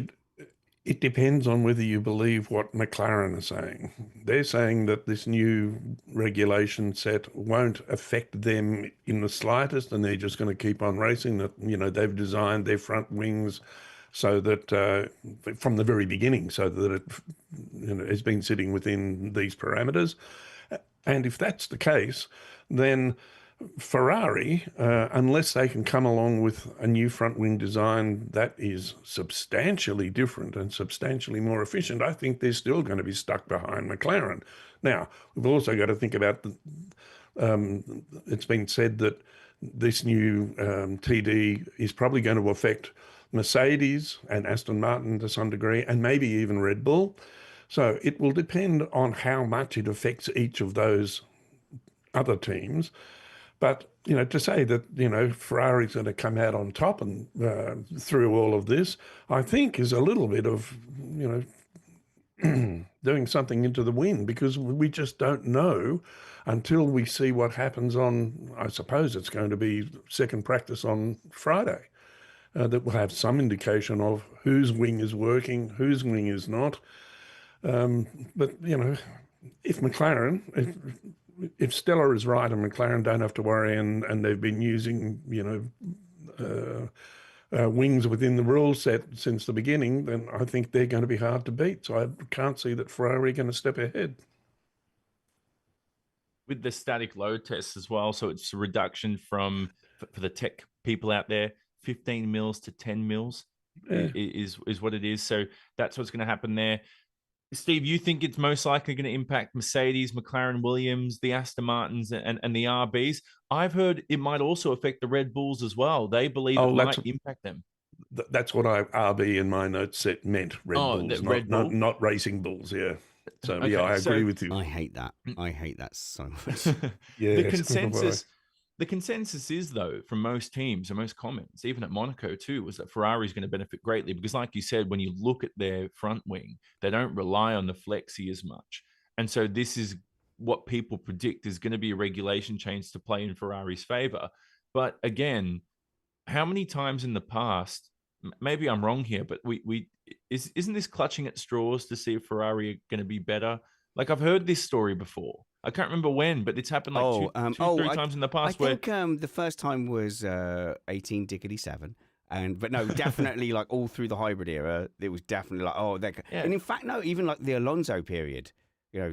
it depends on whether you believe what McLaren are saying. They're saying that this new regulation set won't affect them in the slightest, and they're just going to keep on racing. That they've designed their front wings so that from the very beginning, so that it has been sitting within these parameters. And if that's the case, then Ferrari, unless they can come along with a new front wing design that is substantially different and substantially more efficient, I think they're still going to be stuck behind McLaren. Now, we've also got to think about it's been said that this new TD is probably going to affect Mercedes and Aston Martin to some degree, and maybe even Red Bull. So it will depend on how much it affects each of those other teams. But, to say that, Ferrari's going to come out on top and through all of this, I think is a little bit of, doing something into the wind, because we just don't know until we see what happens on, I suppose it's going to be second practice on Friday, that we'll have some indication of whose wing is working, whose wing is not. But, if McLaren... If Stella is right and McLaren don't have to worry, and they've been using, wings within the rule set since the beginning, then I think they're going to be hard to beat. So I can't see that Ferrari are going to step ahead. With the static load tests as well, so it's a reduction from, for the tech people out there, 15 mils to 10 mils is what it is. So that's what's going to happen there. Steve, you think it's most likely going to impact Mercedes, McLaren, Williams, the Aston Martins, and the RBs? I've heard it might also affect the Red Bulls as well. They believe it might impact them. That's what RB in my notes set meant. Red Bulls, not racing bulls. Yeah. So okay, I agree with you. I hate that. I hate that so much. Yeah. The consensus is, though, from most teams and most comments, even at Monaco too, was that Ferrari is going to benefit greatly because, like you said, when you look at their front wing, they don't rely on the flexi as much. And so this is what people predict is going to be a regulation change to play in Ferrari's favor. But again, how many times in the past, maybe I'm wrong here, but isn't this clutching at straws to see if Ferrari are going to be better? Like, I've heard this story before. I can't remember when, but it's happened like three times in the past. I think the first time was 18-7. But no, definitely like all through the hybrid era, it was definitely like, And in fact, no, even like the Alonso period,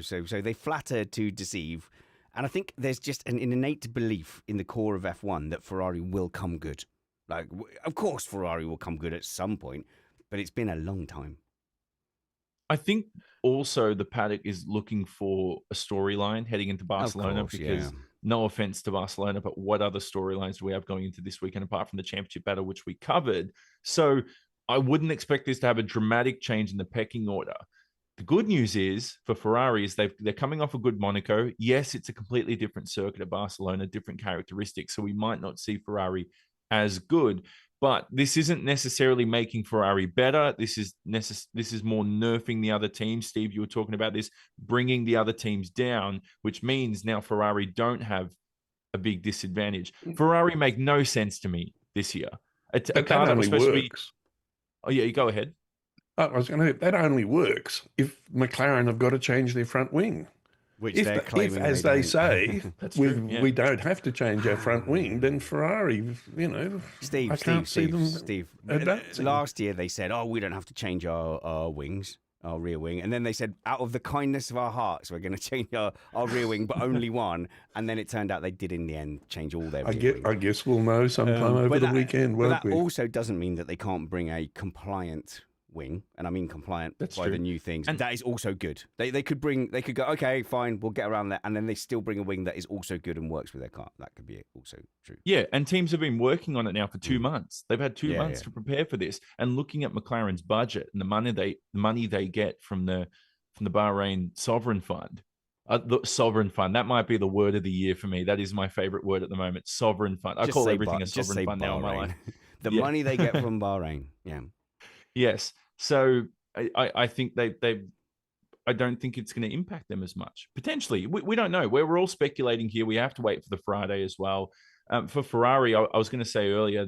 so they flatter to deceive. And I think there's just an innate belief in the core of F1 that Ferrari will come good. Like, of course, Ferrari will come good at some point, but it's been a long time. I think also the paddock is looking for a storyline heading into Barcelona because no offense to Barcelona, but what other storylines do we have going into this weekend apart from the championship battle, which we covered? So I wouldn't expect this to have a dramatic change in the pecking order. The good news is for Ferrari is they're coming off a good Monaco. Yes, it's a completely different circuit at Barcelona, different characteristics. So we might not see Ferrari as good, but this isn't necessarily making Ferrari better. This is more nerfing the other teams. Steve, you were talking about this, bringing the other teams down, which means now Ferrari don't have a big disadvantage. Ferrari make no sense to me this year. But that only works. Oh yeah, you go ahead. That only works if McLaren have got to change their front wing. Which if as they say, we don't have to change our front wing, then Ferrari, Steve, I can't see them adapting. Last year they said, oh, we don't have to change our wings, our rear wing. And then they said, out of the kindness of our hearts, we're going to change our rear wing, but only one. And then it turned out they did in the end change all their rear wings. I guess we'll know sometime over the weekend, won't we? That also doesn't mean that they can't bring a compliant wing, and I mean compliant by the new things, and that is also good. They could go, okay, fine, we'll get around that, and then they still bring a wing that is also good and works with their car. That could be also true. Yeah, and teams have been working on it now for 2 months. They've had 2 months to prepare for this, and looking at McLaren's budget and the money they get from the Bahrain Sovereign Fund. The Sovereign Fund, that might be the word of the year for me. That is my favorite word at the moment. Sovereign Fund. I call everything a sovereign fund now in my life. The money they get from Bahrain. Yeah. Yes. So I think I don't think it's going to impact them as much. Potentially. We don't know. We're all speculating here. We have to wait for the Friday as well. For Ferrari, I was going to say earlier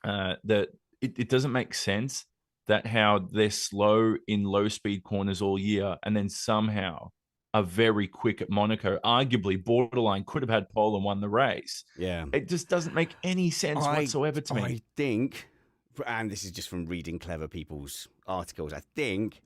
that it doesn't make sense that how they're slow in low speed corners all year and then somehow are very quick at Monaco, arguably borderline could have had pole and won the race. Yeah. It just doesn't make any sense whatsoever to me. I think, and this is just from reading clever people's articles, I think,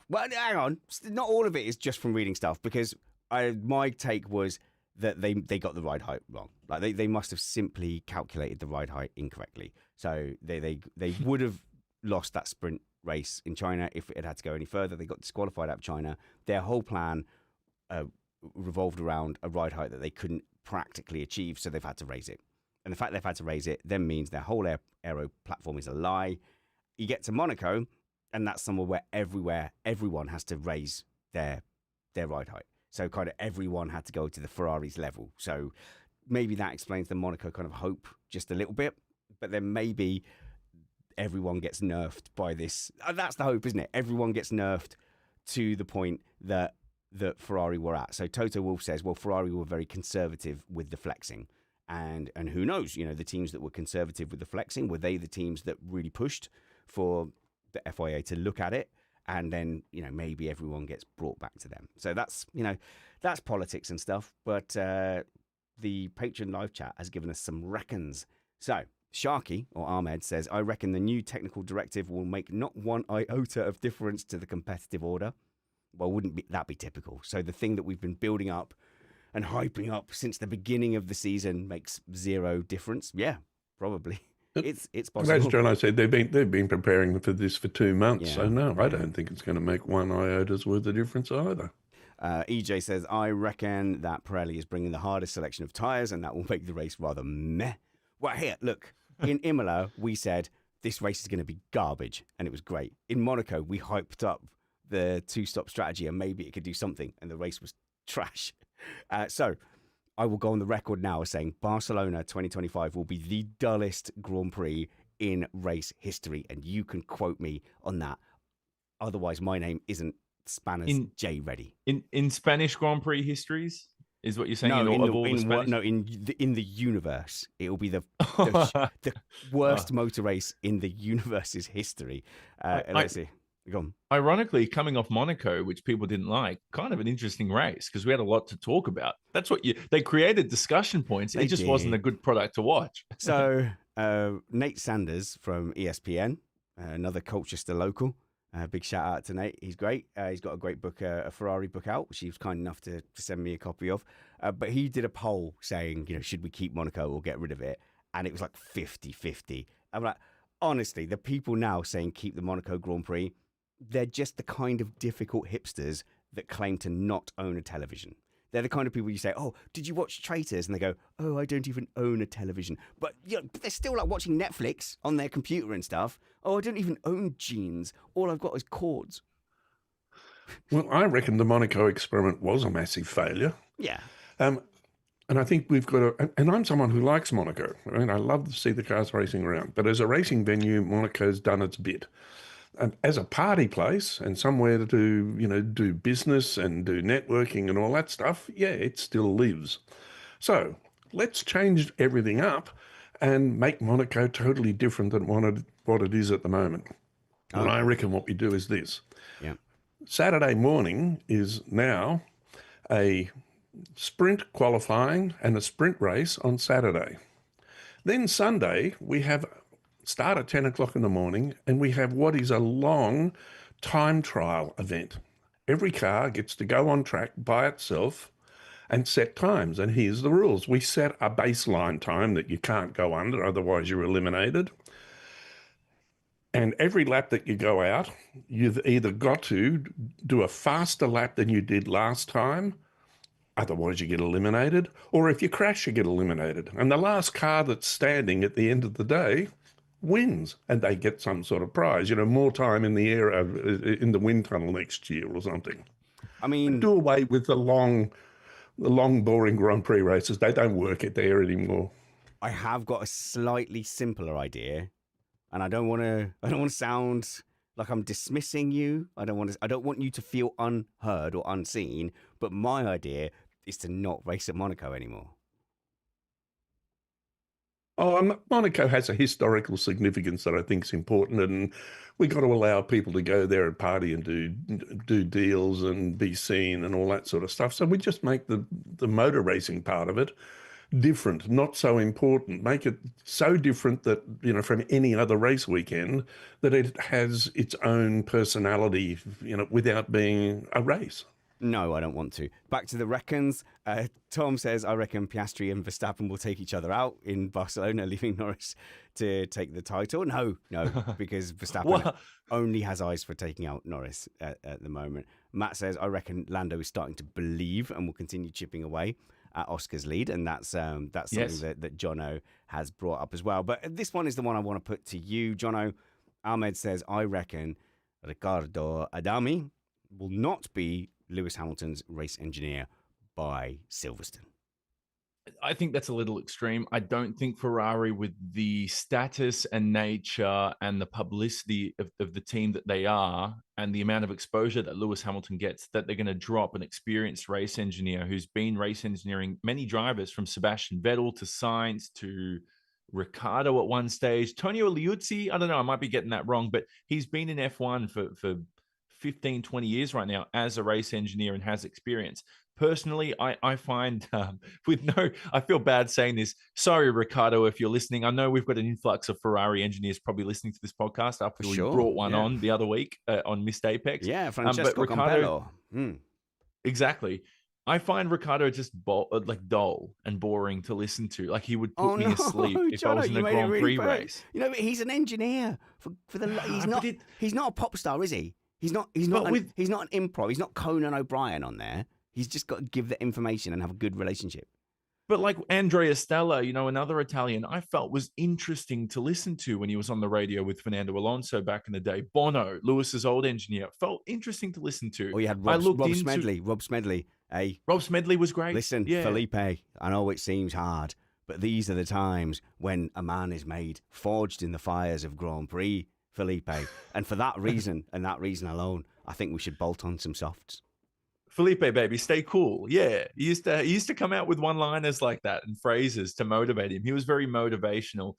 well, hang on, not all of it is just from reading stuff, because my take was that they got the ride height wrong. Like they must have simply calculated the ride height incorrectly. So they would have lost that sprint race in China if it had to go any further. They got disqualified out of China. Their whole plan revolved around a ride height that they couldn't practically achieve, so they've had to raise it. And the fact they've had to raise it then means their whole aero platform is a lie. You get to Monaco, and that's somewhere where everyone has to raise their ride height. So kind of everyone had to go to the Ferrari's level. So maybe that explains the Monaco kind of hope just a little bit. But then maybe everyone gets nerfed by this. That's the hope, isn't it? Everyone gets nerfed to the point that Ferrari were at. So Toto Wolff says, well, Ferrari were very conservative with the flexing. And who knows, the teams that were conservative with the flexing, were they the teams that really pushed for the FIA to look at it? And then, maybe everyone gets brought back to them. So that's politics and stuff. But the Patreon live chat has given us some reckons. So Sharky, or Ahmed, says, I reckon the new technical directive will make not one iota of difference to the competitive order. Well, wouldn't that be typical? So the thing that we've been building up and hyping up since the beginning of the season makes zero difference? Yeah, probably. It's possible. As Jonno said, they've been preparing for this for 2 months. Yeah. So no, I don't think it's going to make one iota's worth of difference either. EJ says, I reckon that Pirelli is bringing the hardest selection of tyres, and that will make the race rather meh. Well, here, look, in Imola, we said this race is going to be garbage, and it was great. In Monaco, we hyped up the 2-stop strategy, and maybe it could do something, and the race was trash. So I will go on the record now as saying Barcelona 2025 will be the dullest Grand Prix in race history, and you can quote me on that. Otherwise, my name isn't Spanners J Reddy. In Spanish Grand Prix histories? Is what you're saying? No, in the universe, it will be the worst motor race in the universe's history. Let's see. Go on. Ironically, coming off Monaco, which people didn't like, kind of an interesting race because we had a lot to talk about. That's what they created discussion points. It just wasn't a good product to watch. So Nate Sanders from ESPN, another Colchester local. Big shout out to Nate. He's great. He's got a great book, a Ferrari book out, which he was kind enough to send me a copy of. But he did a poll saying, should we keep Monaco or get rid of it? And it was like 50-50. I'm like, honestly, the people now saying keep the Monaco Grand Prix, they're just the kind of difficult hipsters that claim to not own a television. They're the kind of people you say, oh, did you watch Traitors? And they go, oh, I don't even own a television. But they're still like watching Netflix on their computer and stuff. Oh, I don't even own jeans. All I've got is cords. Well, I reckon the Monaco experiment was a massive failure. Yeah. Um, and I think we've got to, and I'm someone who likes Monaco. I mean, I love to see the cars racing around. But as a racing venue, Monaco's done its bit. And as a party place and somewhere to do business and do networking and all that stuff, yeah, it still lives. So let's change everything up and make Monaco totally different than what it is at the moment. And I reckon what we do is this. Yeah. Saturday morning is now a sprint qualifying and a sprint race on Saturday. Then Sunday, we start at 10 o'clock in the morning and we have what is a long time trial event. Every car gets to go on track by itself and set times. And here's the rules. We set a baseline time that you can't go under, otherwise you're eliminated. And every lap that you go out, you've either got to do a faster lap than you did last time, otherwise you get eliminated, or if you crash, you get eliminated. And the last car that's standing at the end of the day wins, and they get some sort of prize, more time in the air, in the wind tunnel next year or something. I mean, do away with the long, boring Grand Prix races. They don't work it there anymore. I have got a slightly simpler idea, and I don't want to sound like I'm dismissing you. I don't want you to feel unheard or unseen. But my idea is to not race at Monaco anymore. Oh, Monaco has a historical significance that I think is important, and we got to allow people to go there and party and do deals and be seen and all that sort of stuff. So we just make the motor racing part of it different, not so important. Make it so different that, from any other race weekend, that it has its own personality, without being a race. No, I don't want to. Back to the reckons. Tom says, I reckon Piastri and Verstappen will take each other out in Barcelona, leaving Norris to take the title. No, because Verstappen only has eyes for taking out Norris at the moment. Matt says, I reckon Lando is starting to believe and will continue chipping away at Oscar's lead. And that's something that Jonno has brought up as well. But this one is the one I want to put to you, Jonno. Ahmed says, I reckon Riccardo Adami will not be Lewis Hamilton's race engineer by Silverstone. I think that's a little extreme. I don't think Ferrari, with the status and nature and the publicity of the team that they are, and the amount of exposure that Lewis Hamilton gets, that they're going to drop an experienced race engineer who's been race engineering many drivers, from Sebastian Vettel to Sainz to Ricciardo at one stage. Tonio Liuzzi, I don't know, I might be getting that wrong, but he's been in F1 for 15, 20 years right now as a race engineer and has experience. Personally, I find I feel bad saying this. Sorry, Ricciardo, if you're listening. I know we've got an influx of Ferrari engineers probably listening to this podcast after we brought one on the other week on Missed Apex. Yeah, Francesco Campello. Exactly. I find Ricciardo just dull and boring to listen to. Like, he would put me asleep if I was in a Grand Prix race. But he's an engineer for the. He's not a pop star, is he? He's not an improv. He's not Conan O'Brien on there. He's just got to give the information and have a good relationship. But like Andrea Stella, another Italian, I felt was interesting to listen to when he was on the radio with Fernando Alonso back in the day. Bono, Lewis's old engineer, felt interesting to listen to. Oh, you had Rob Smedley. Rob Smedley. Hey, Rob Smedley was great. Listen, Felipe, I know it seems hard, but these are the times when a man is made, forged in the fires of Grand Prix, Felipe. And for that reason, and that reason alone, I think we should bolt on some softs. Felipe, baby, stay cool. Yeah, he used to come out with one-liners like that and phrases to motivate him. He was very motivational.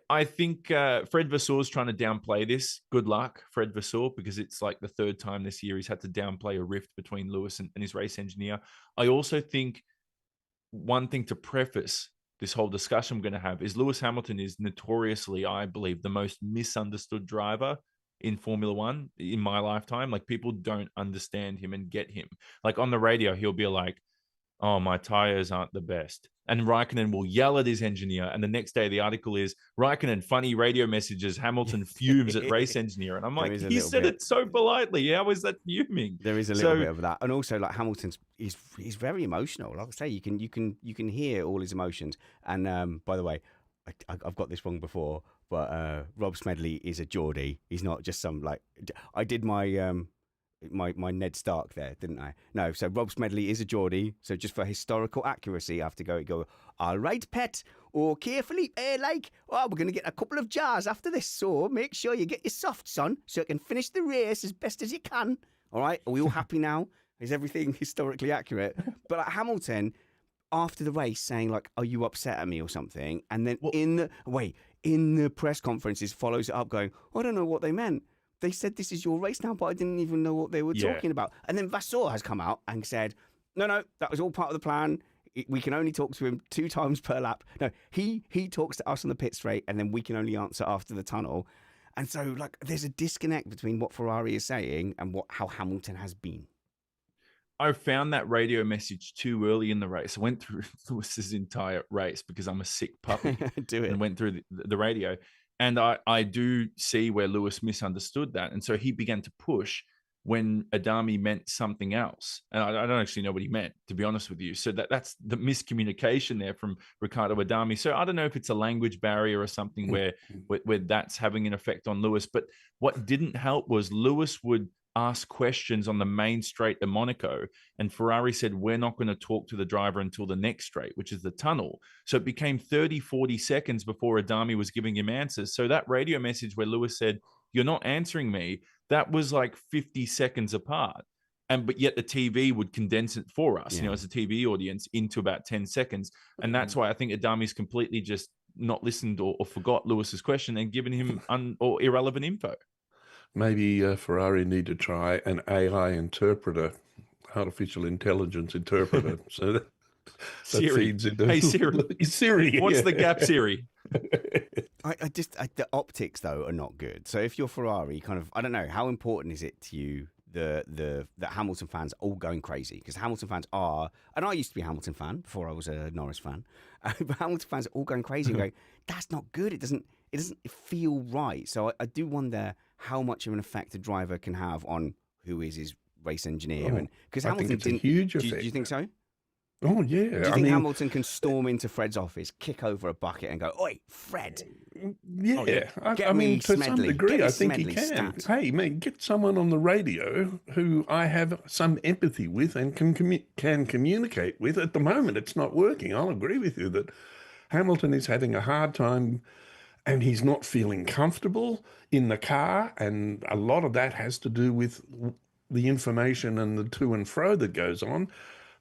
I think Fred Vasseur's trying to downplay this. Good luck, Fred Vasseur, because it's like the third time this year he's had to downplay a rift between Lewis and his race engineer. I also think one thing to preface this whole discussion I'm going to have is Lewis Hamilton is notoriously, I believe, the most misunderstood driver in Formula One in my lifetime. Like, people don't understand him and get him. Like, on the radio, he'll be like, oh, my tires aren't the best. And Raikkonen will yell at his engineer. And the next day, the article is, Raikkonen, funny radio messages, Hamilton fumes at race engineer. And I'm like, he said it so politely. How is that fuming? There is a little bit of that. And also, like, Hamilton's, he's very emotional. Like I say, you can hear all his emotions. And by the way, I've got this wrong before, but Rob Smedley is a Geordie. He's not just some, like, I did my my Ned Stark there, didn't I? No, so Rob Smedley is a Geordie. So just for historical accuracy, I have to go, all right, pet. Okay, Felipe, like, we're going to get a couple of jars after this. So make sure you get your softs on so you can finish the race as best as you can. All right, are we all happy now? Is everything historically accurate? But like Hamilton, after the race, saying like, are you upset at me or something? And then in the press conferences follows it up going, I don't know what they meant. They said this is your race now, but I didn't even know what they were talking about. And then Vasseur has come out and said, no, that was all part of the plan. We can only talk to him 2 times per lap. No, he talks to us on the pit straight, and then we can only answer after the tunnel. And so, like, there's a disconnect between what Ferrari is saying and how Hamilton has been. I found that radio message too early in the race. I went through Lewis's entire race because I'm a sick puppy. Do it. And went through the radio. And I do see where Lewis misunderstood that. And so he began to push when Adami meant something else. And I don't actually know what he meant, to be honest with you. So that's the miscommunication there from Riccardo Adami. So I don't know if it's a language barrier or something where that's having an effect on Lewis. But what didn't help was Lewis would ask questions on the main straight at Monaco, and Ferrari said, we're not going to talk to the driver until the next straight, which is the tunnel. So it became 30-40 seconds before Adami was giving him answers. So that radio message where Lewis said, you're not answering me, that was like 50 seconds apart. But yet the TV would condense it for us, as a TV audience, into about 10 seconds. And that's why I think Adami's completely just not listened or forgot Lewis's question and given him or irrelevant info. Maybe Ferrari need to try an AI interpreter, artificial intelligence interpreter, so that feeds into... Hey, Siri. Siri. What's the gap, Siri? The optics, though, are not good. So if you're Ferrari, I don't know, how important is it to you that Hamilton fans are all going crazy? Because Hamilton fans are, and I used to be a Hamilton fan before I was a Norris fan, but Hamilton fans are all going crazy and going, that's not good. It doesn't feel right. So I do wonder how much of an effect a driver can have on who is his race engineer. And because Hamilton it's a huge effect. Do you think so? Oh, yeah. Do you think Hamilton can storm into Fred's office, kick over a bucket and go, oi, Fred? Yeah. To some degree, I think he can. Hey, man, get someone on the radio who I have some empathy with and can communicate with. At the moment, it's not working. I'll agree with you that Hamilton is having a hard time and he's not feeling comfortable in the car. And a lot of that has to do with the information and the to and fro that goes on.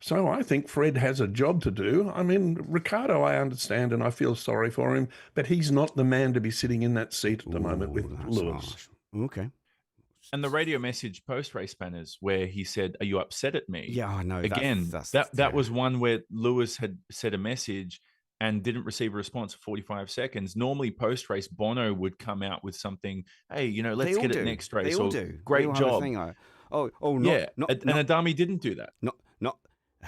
So I think Fred has a job to do. I mean, Ricciardo, I understand, and I feel sorry for him, but he's not the man to be sitting in that seat at the moment with Lewis. Harsh. Okay. And the radio message post-race banners where he said, are you upset at me? Yeah, I know. Again, that was one where Lewis had said a message and didn't receive a response for 45 seconds. Normally, post-race, Bono would come out with something, hey, let's get it next race. They all do. Great job. And Adami didn't do that.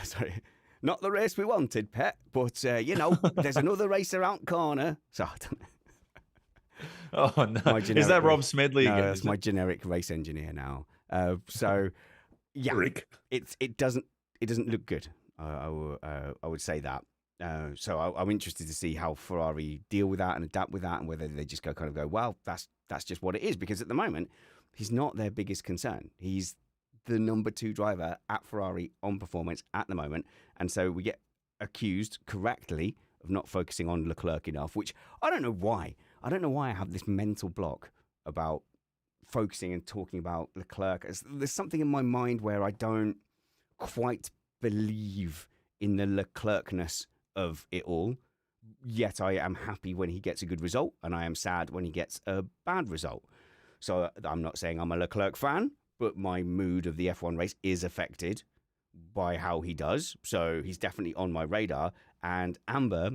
Sorry, not the race we wanted, Pet, but, there's another race around corner. So I don't know. Oh, no. Is that Rob Smedley again? That's my generic race engineer now. It doesn't look good. I would say that. So I'm interested to see how Ferrari deal with that and adapt with that, and whether they just go, well, that's just what it is. Because at the moment, he's not their biggest concern. He's the number 2 driver at Ferrari on performance at the moment. And so we get accused correctly of not focusing on Leclerc enough, which I don't know why. I don't know why I have this mental block about focusing and talking about Leclerc. There's something in my mind where I don't quite believe in the Leclercness of it all. Yet I am happy when he gets a good result, and I am sad when he gets a bad result. So I'm not saying I'm a Leclerc fan, but my mood of the F1 race is affected by how he does. So he's definitely on my radar. And Amber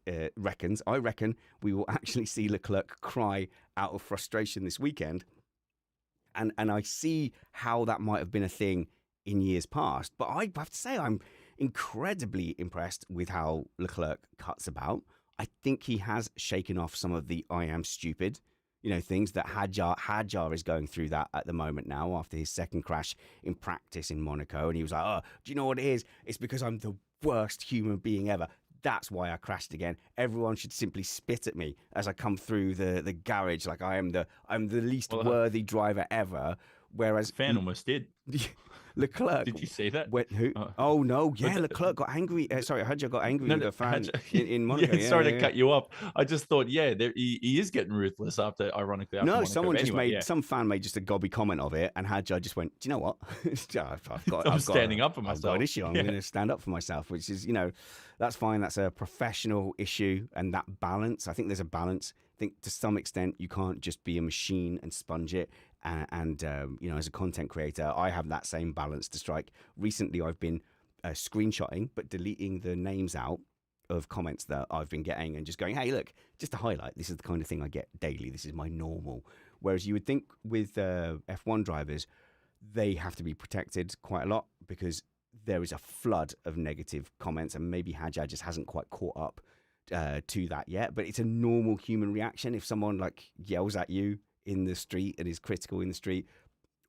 I reckon we will actually see Leclerc cry out of frustration this weekend. And I see how that might have been a thing in years past. But I have to say I'm incredibly impressed with how Leclerc cuts about. I think he has shaken off some of the I am stupid things that Hadjar is going through that at the moment now after his second crash in practice in Monaco. And he was like, oh, do you know what it is? It's because I'm the worst human being ever. That's why I crashed again. Everyone should simply spit at me as I come through the garage like I'm the least worthy driver ever, Whereas Fan almost did. Leclerc. Did you see that? Who? Oh no, yeah, Leclerc got angry. Sorry, Hadjar got angry with a fan in Monaco. Yeah, sorry to cut you off. I just thought, he is getting ruthless ironically after No, Monaco. someone just anyway, some fan made just a gobby comment of it, and Hadjar just went, "Do you know what? I'm standing up for myself. I've got an issue. I'm going to stand up for myself," which is, that's fine. That's a professional issue, and that balance. I think there's a balance. I think to some extent you can't just be a machine and sponge it. And as a content creator, I have that same balance to strike. Recently, I've been screenshotting but deleting the names out of comments that I've been getting and just going, hey, look, just to highlight, this is the kind of thing I get daily. This is my normal. Whereas you would think with F1 drivers, they have to be protected quite a lot because there is a flood of negative comments, and maybe Hadjar just hasn't quite caught up to that yet. But it's a normal human reaction. If someone like yells at you in the street and is critical in the street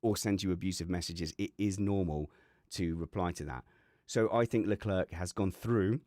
or sends you abusive messages, it is normal to reply to that. So I think Leclerc has gone through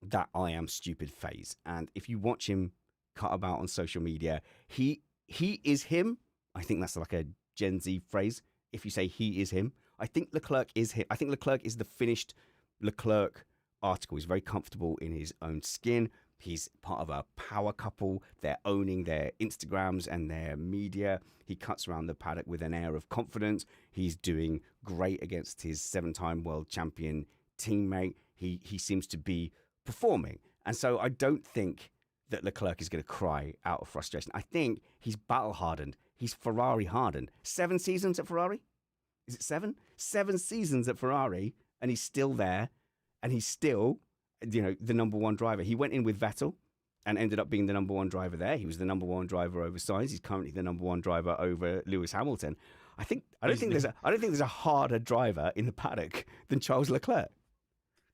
that I am stupid phase. And if you watch him cut about on social media, he is him. I think that's like a Gen Z phrase. If you say he is him, I think Leclerc is him. I think Leclerc is the finished Leclerc article. He's very comfortable in his own skin. He's part of a power couple. They're owning their Instagrams and their media. He cuts around the paddock with an air of confidence. He's doing great against his 7-time world champion teammate. He seems to be performing. And so I don't think that Leclerc is going to cry out of frustration. I think he's battle hardened. He's Ferrari hardened. 7 seasons at Ferrari? Is it 7? 7 seasons at Ferrari, and he's still there, and he's still the number one driver. He went in with Vettel and ended up being the number one driver there. He was the number one driver over Sainz. He's currently the number one driver over Lewis Hamilton. I don't think there's a harder driver in the paddock than Charles Leclerc.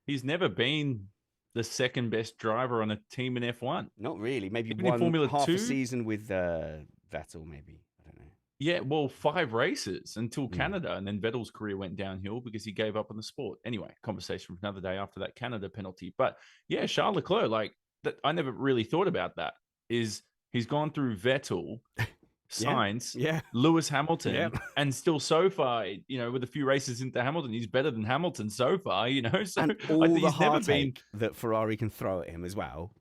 He's never been the second best driver on a team in F1. Not really. Maybe even in Formula half 2? a season with Vettel, maybe. I don't know. Yeah, well, 5 races until Canada, and then Vettel's career went downhill because he gave up on the sport. Anyway, conversation for another day after that Canada penalty. But yeah, Charles Leclerc, like that, I never really thought about that. Is he's gone through Vettel, Sainz, Lewis Hamilton, and still so far, with a few races into Hamilton, he's better than Hamilton so far. So and all I think the he's never been that Ferrari can throw at him as well.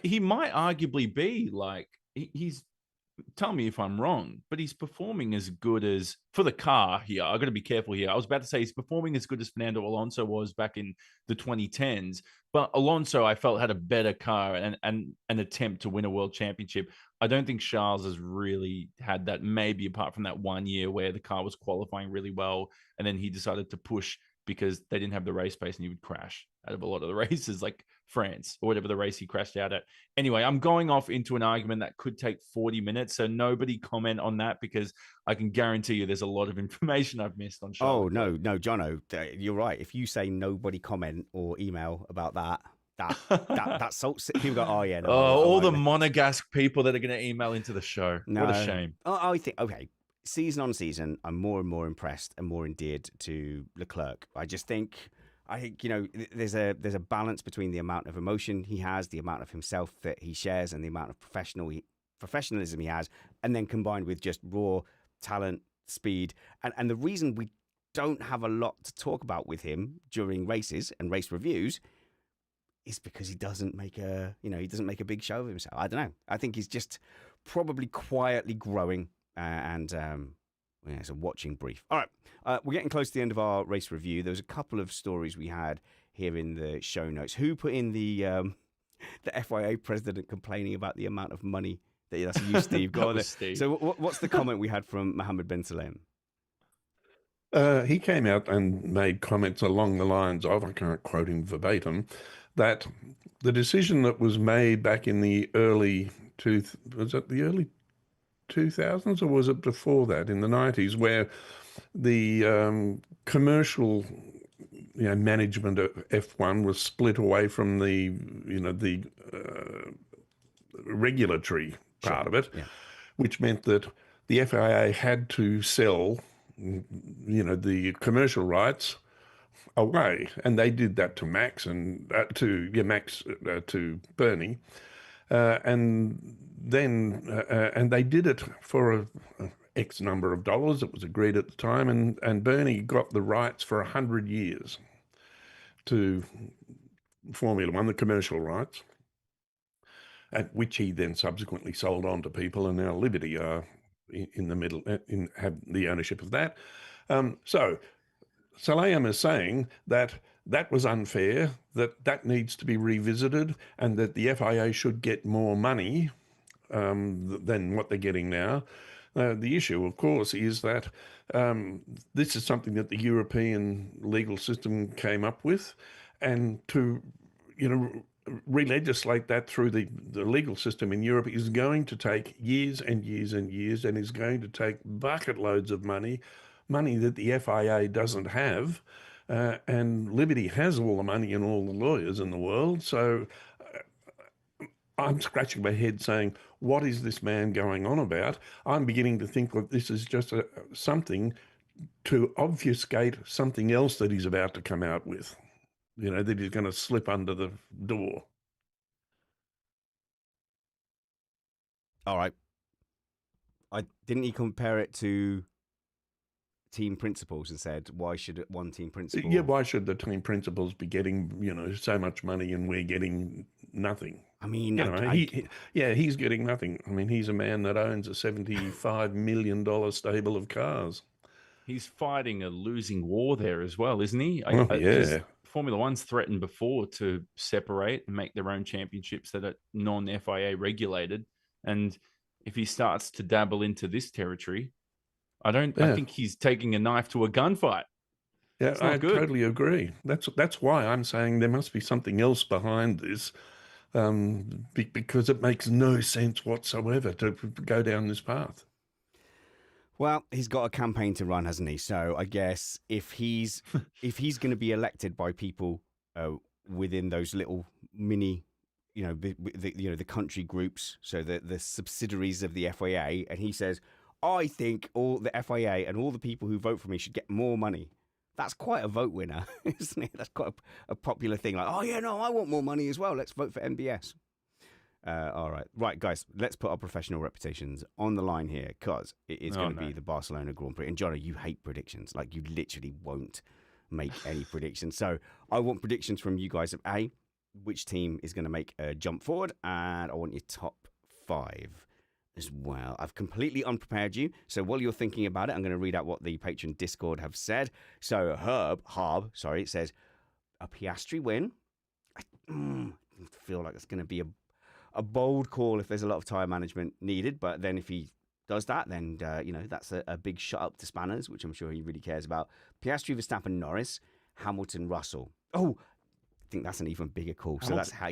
He might arguably be like he's. Tell me if I'm wrong, but he's performing as good as, for the car here, I've got to be careful here. I was about to say he's performing as good as Fernando Alonso was back in the 2010s, but Alonso, I felt, had a better car and an attempt to win a world championship. I don't think Charles has really had that, maybe apart from that 1 year where the car was qualifying really well, and then he decided to push because they didn't have the race pace and he would crash out of a lot of the races, like France or whatever the race he crashed out at. Anyway, I'm going off into an argument that could take 40 minutes, so nobody comment on that because I can guarantee you there's a lot of information I've missed on Charles. Oh, no, Jonno, you're right. If you say nobody comment or email about that salts it. People go, oh, yeah. No, all the Monegasque people that are going to email into the show. No. What a shame. I think, okay, season on season, I'm more and more impressed and more endeared to Leclerc. I think there's a balance between the amount of emotion he has, the amount of himself that he shares, and the amount of professionalism he has, and then combined with just raw talent, speed, and the reason we don't have a lot to talk about with him during races and race reviews is because he doesn't make a big show of himself. I don't know. I think he's just probably quietly growing, and it's a watching brief. All right, we're getting close to the end of our race review. There was a couple of stories we had here in the show notes. Who put in the FIA president complaining about the amount of money? That's you, Steve. Go on. Steve. So what's the comment we had from Mohammed Ben Salem? He came out and made comments along the lines of, I can't quote him verbatim, that the decision that was made back in the early 2000s, or was it before that, in the 90s, where the commercial management of F1 was split away from the regulatory part of it, which meant that the FIA had to sell the commercial rights away, and they did that to Max and to Bernie, and then and they did it for X number of dollars. It was agreed at the time, and Bernie got the rights for 100 years to Formula One, the commercial rights, at which he then subsequently sold on to people, and now Liberty are in the middle, have the ownership of that. So Salam is saying that that was unfair, that needs to be revisited, and that the FIA should get more money than what they're getting now. The issue, of course, is that this is something that the European legal system came up with, and to, re-legislate that through the legal system in Europe is going to take years and years and years, and is going to take bucket loads of money that the FIA doesn't have. And Liberty has all the money and all the lawyers in the world. So I'm scratching my head saying, what is this man going on about? I'm beginning to think that this is just something to obfuscate something else that he's about to come out with, that he's going to slip under the door. All right. Didn't he compare it to team principals and said, why should one team principal? Yeah, why should the team principals be getting, so much money and we're getting nothing? I mean, he's getting nothing. I mean, he's a man that owns a $75 million stable of cars. He's fighting a losing war there as well, isn't he? Yeah. Formula One's threatened before to separate and make their own championships that are non-FIA regulated. And if he starts to dabble into this territory, I think he's taking a knife to a gunfight. Yeah, I totally agree. That's why I'm saying there must be something else behind this, because it makes no sense whatsoever to go down this path. Well, he's got a campaign to run, hasn't he? So I guess if he's going to be elected by people within those little mini, the country groups, so the subsidiaries of the FIA, and he says, I think all the FIA and all the people who vote for me should get more money. That's quite a vote winner, isn't it? That's quite a popular thing. Like, oh, yeah, no, I want more money as well. Let's vote for MBS. All right. Right, guys, let's put our professional reputations on the line here, because it is going to be the Barcelona Grand Prix. And, Jonno, you hate predictions. Like, you literally won't make any predictions. So I want predictions from you guys of A, which team is going to make a jump forward, and I want your top 5 as well. I've completely unprepared you. So while you're thinking about it, I'm going to read out what the Patreon Discord have said. So Harb, says a Piastri win. I feel like it's going to be a bold call if there's a lot of tyre management needed. But then if he does that, then, that's a big shut up to Spanners, which I'm sure he really cares about. Piastri, Verstappen, Norris, Hamilton, Russell. Oh, I think that's an even bigger call. Hamilton. So that's how,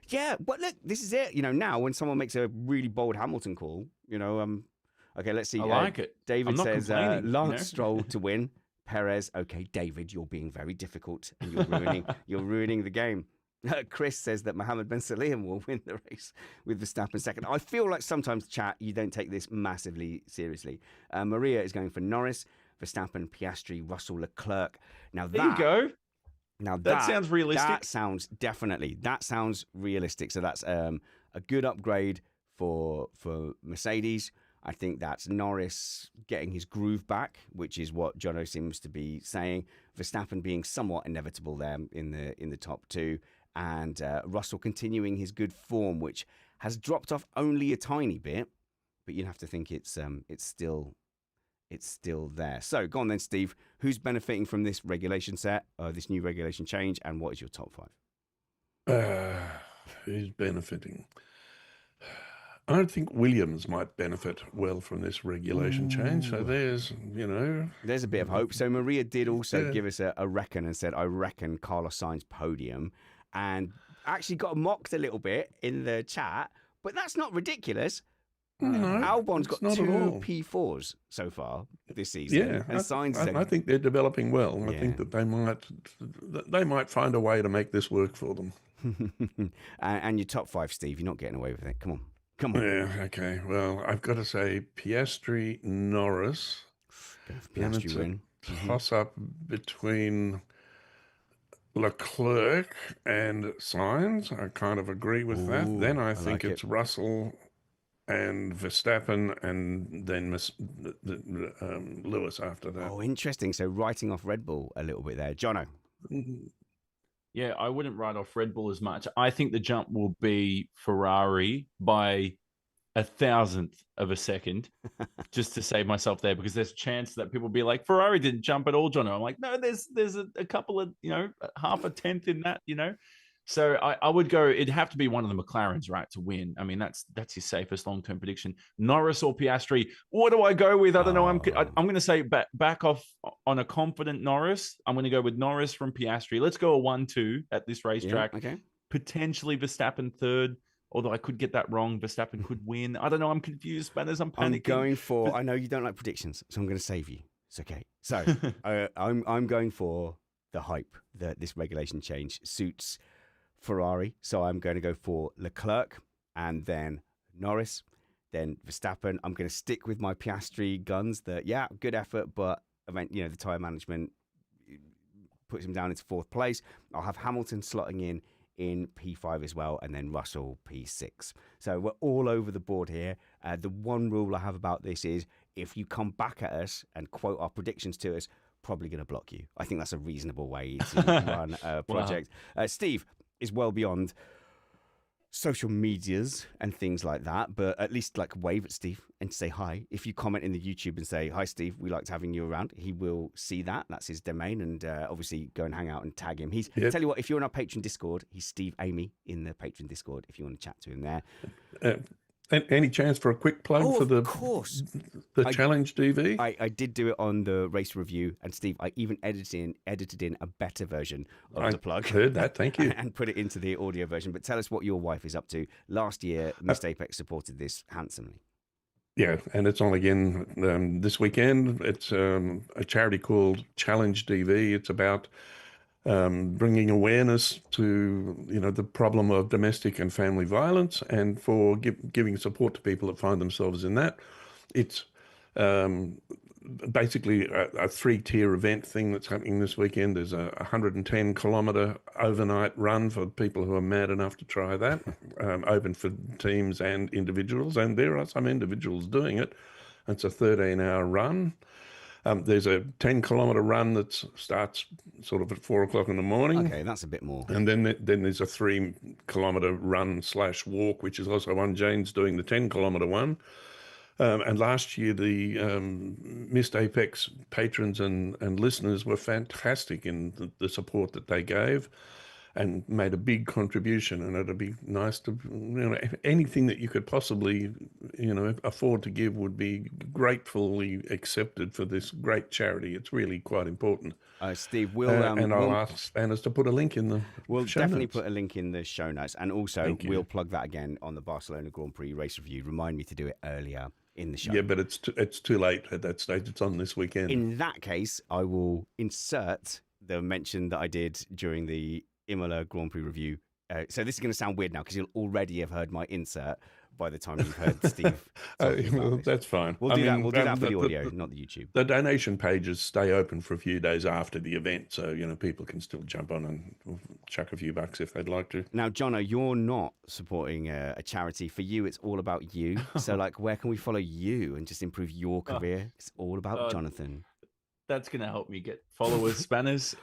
Yeah, but look, this is it. Now when someone makes a really bold Hamilton call, okay, let's see. I like it. David says Lance Stroll to win. Perez, okay, David, you're being very difficult and you're ruining the game. Chris says that Mohammed Ben Sulayem will win the race with Verstappen second. I feel like sometimes, chat, you don't take this massively seriously. Maria is going for Norris, Verstappen, Piastri, Russell, Leclerc. Now there you go. Now that sounds realistic. That sounds realistic. So that's a good upgrade for Mercedes. I think that's Norris getting his groove back, which is what Jonno seems to be saying. Verstappen being somewhat inevitable there in the top 2, and Russell continuing his good form, which has dropped off only a tiny bit, but you'd have to think it's still there. So go on then, Steve. Who's benefiting from this regulation this new regulation change, and what is your top 5? Who's benefiting? I think Williams might benefit well from this regulation change. So there's a bit of hope. So Maria did also give us a reckon and said, I reckon Carlos Sainz podium, and actually got mocked a little bit in the chat, but that's not ridiculous. No, Albon's got 2 P4s so far this season. Yeah, and Sainz I think they're developing well. Yeah. I think that they might find a way to make this work for them. And your top 5, Steve, you're not getting away with it. Come on. Yeah, okay. Well, I've got to say Piastri, Norris. Piastri win. Toss up between Leclerc and Sainz. I kind of agree with that. Then I think it's Russell and Verstappen, and then Lewis after that. Oh, interesting. So writing off Red Bull a little bit there. Jonno. Yeah, I wouldn't write off Red Bull as much. I think the jump will be Ferrari by 1,000th of a second, just to save myself there, because there's a chance that people will be like, Ferrari didn't jump at all, John. I'm like, no, there's a couple of, half a tenth in that, So I would go, it'd have to be one of the McLarens, right, to win. I mean, that's his safest long-term prediction. Norris or Piastri, what do I go with? I don't know. I'm going to say back off on a confident Norris. I'm going to go with Norris from Piastri. Let's go a 1-2 at this racetrack. Yeah, okay. Potentially Verstappen third. Although I could get that wrong, Verstappen could win. I don't know. I'm confused, Spanners. I'm panicking. I know you don't like predictions, so I'm going to save you. It's okay. So I'm going for the hype that this regulation change suits Ferrari. So I'm going to go for Leclerc and then Norris, then Verstappen. I'm going to stick with my Piastri guns. Good effort, but the tyre management puts him down into fourth place. I'll have Hamilton slotting in P5 as well, and then Russell P6. So we're all over the board here. The one rule I have about this is if you come back at us and quote our predictions to us, probably going to block you. I think that's a reasonable way to run a project. Wow. Steve is well beyond social medias and things like that, but at least wave at Steve and say hi. If you comment in the YouTube and say, hi, Steve, we liked having you around, he will see that. That's his domain. And obviously go and hang out and tag him. Tell you what, if you're in our Patreon Discord, he's Steve Amy in the Patreon Discord, if you want to chat to him there. Any chance for a quick plug for the Challenge DV? I did do it on the race review, and Steve, I even edited in a better version of the plug. I heard that, thank you. And put it into the audio version. But tell us what your wife is up to. Last year, Mr. Apex supported this handsomely. Yeah, and it's on again this weekend. It's a charity called Challenge DV. It's about bringing awareness to the problem of domestic and family violence, and for giving support to people that find themselves in that. It's basically a 3-tier event thing that's happening this weekend. There's a 110-kilometer overnight run for people who are mad enough to try that, open for teams and individuals, and there are some individuals doing it. It's a 13-hour run. There's a 10-kilometer run that starts sort of at 4 o'clock in the morning. Okay, that's a bit more. And then there's a 3-kilometer run/walk, which is also one. Jane's doing the 10-kilometer one. And last year, the Missed Apex patrons and listeners were fantastic in the support that they gave, and made a big contribution. And it'd be nice to, anything that you could possibly, afford to give would be gratefully accepted for this great charity. It's really quite important. Steve, I'll ask Spanners to put a link in the We'll show definitely notes. put a link in the show notes. And also, we'll plug that again on the Barcelona Grand Prix race review. Remind me to do it earlier in the show. Yeah, but it's too late at that stage. It's on this weekend. In that case, I will insert the mention that I did during the Imola Grand Prix review. So this is going to sound weird now because you'll already have heard my insert by the time you've heard Steve. That's fine. We'll do that for the audio, not the YouTube. The donation pages stay open for a few days after the event, so people can still jump on and chuck a few bucks if they'd like to. Now, Jonno, you're not supporting a charity. For you, it's all about you. So, where can we follow you and just improve your career? It's all about Jonathan. That's going to help me get followers, Spanners.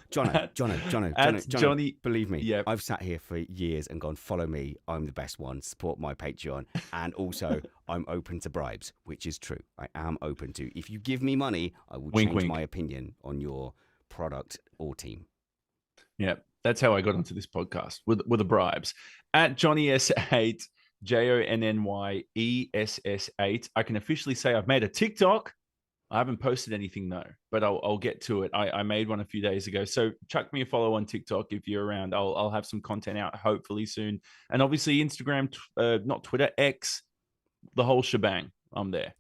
Johnny, believe me, yep. I've sat here for years and gone, follow me, I'm the best one, support my Patreon. And also, I'm open to bribes, which is true. I am open to. If you give me money, I will change my opinion on your product or team. Yeah, that's how I got onto this podcast, with the bribes. At Johnny S8, JONNYESS8, I can officially say I've made a TikTok. I haven't posted anything though, but I'll get to it. I made one a few days ago. So chuck me a follow on TikTok if you're around. I'll have some content out hopefully soon. And obviously Instagram, not Twitter, X, the whole shebang. I'm there.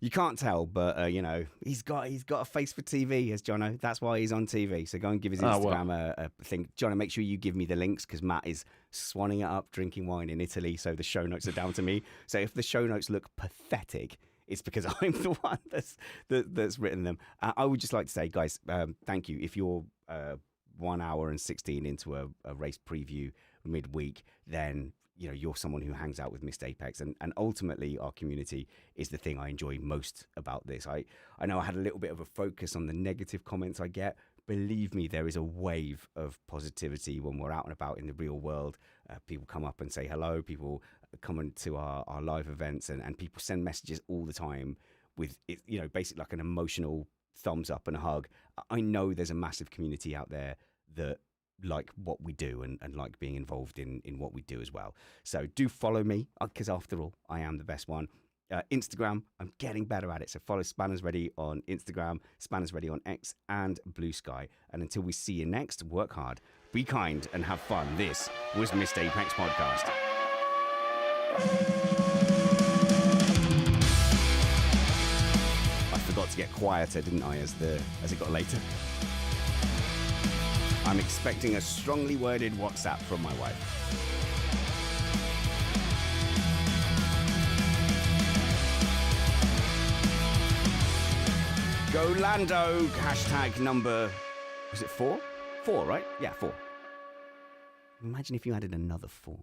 You can't tell, but he's got a face for TV, as Jonno. That's why he's on TV. So go and give his Instagram a thing. Jonno, make sure you give me the links because Matt is swanning it up, drinking wine in Italy. So the show notes are down to me. So if the show notes look pathetic, it's because I'm the one that's written them. I would just like to say, guys, thank you. If you're 1 hour and 16 into a race preview midweek, then you're someone who hangs out with Missed Apex, and ultimately our community is the thing I enjoy most about this. I know I had a little bit of a focus on the negative comments I get. Believe me, there is a wave of positivity when we're out and about in the real world. People come up and say hello. People come into our live events, and people send messages all the time with, basically like an emotional thumbs up and a hug. I know there's a massive community out there that like what we do and like being involved in what we do as well. So do follow me, because after all, I am the best one. Instagram, I'm getting better at it. So follow Spanners Ready on Instagram, Spanners Ready on X and Blue Sky. And until we see you next, work hard, be kind, and have fun. This was Missed Apex Podcast. I forgot to get quieter, didn't I, as it got later? I'm expecting a strongly worded WhatsApp from my wife. Go Lando, hashtag number, was it 4? 4, right? Yeah, 4. Imagine if you added another 4.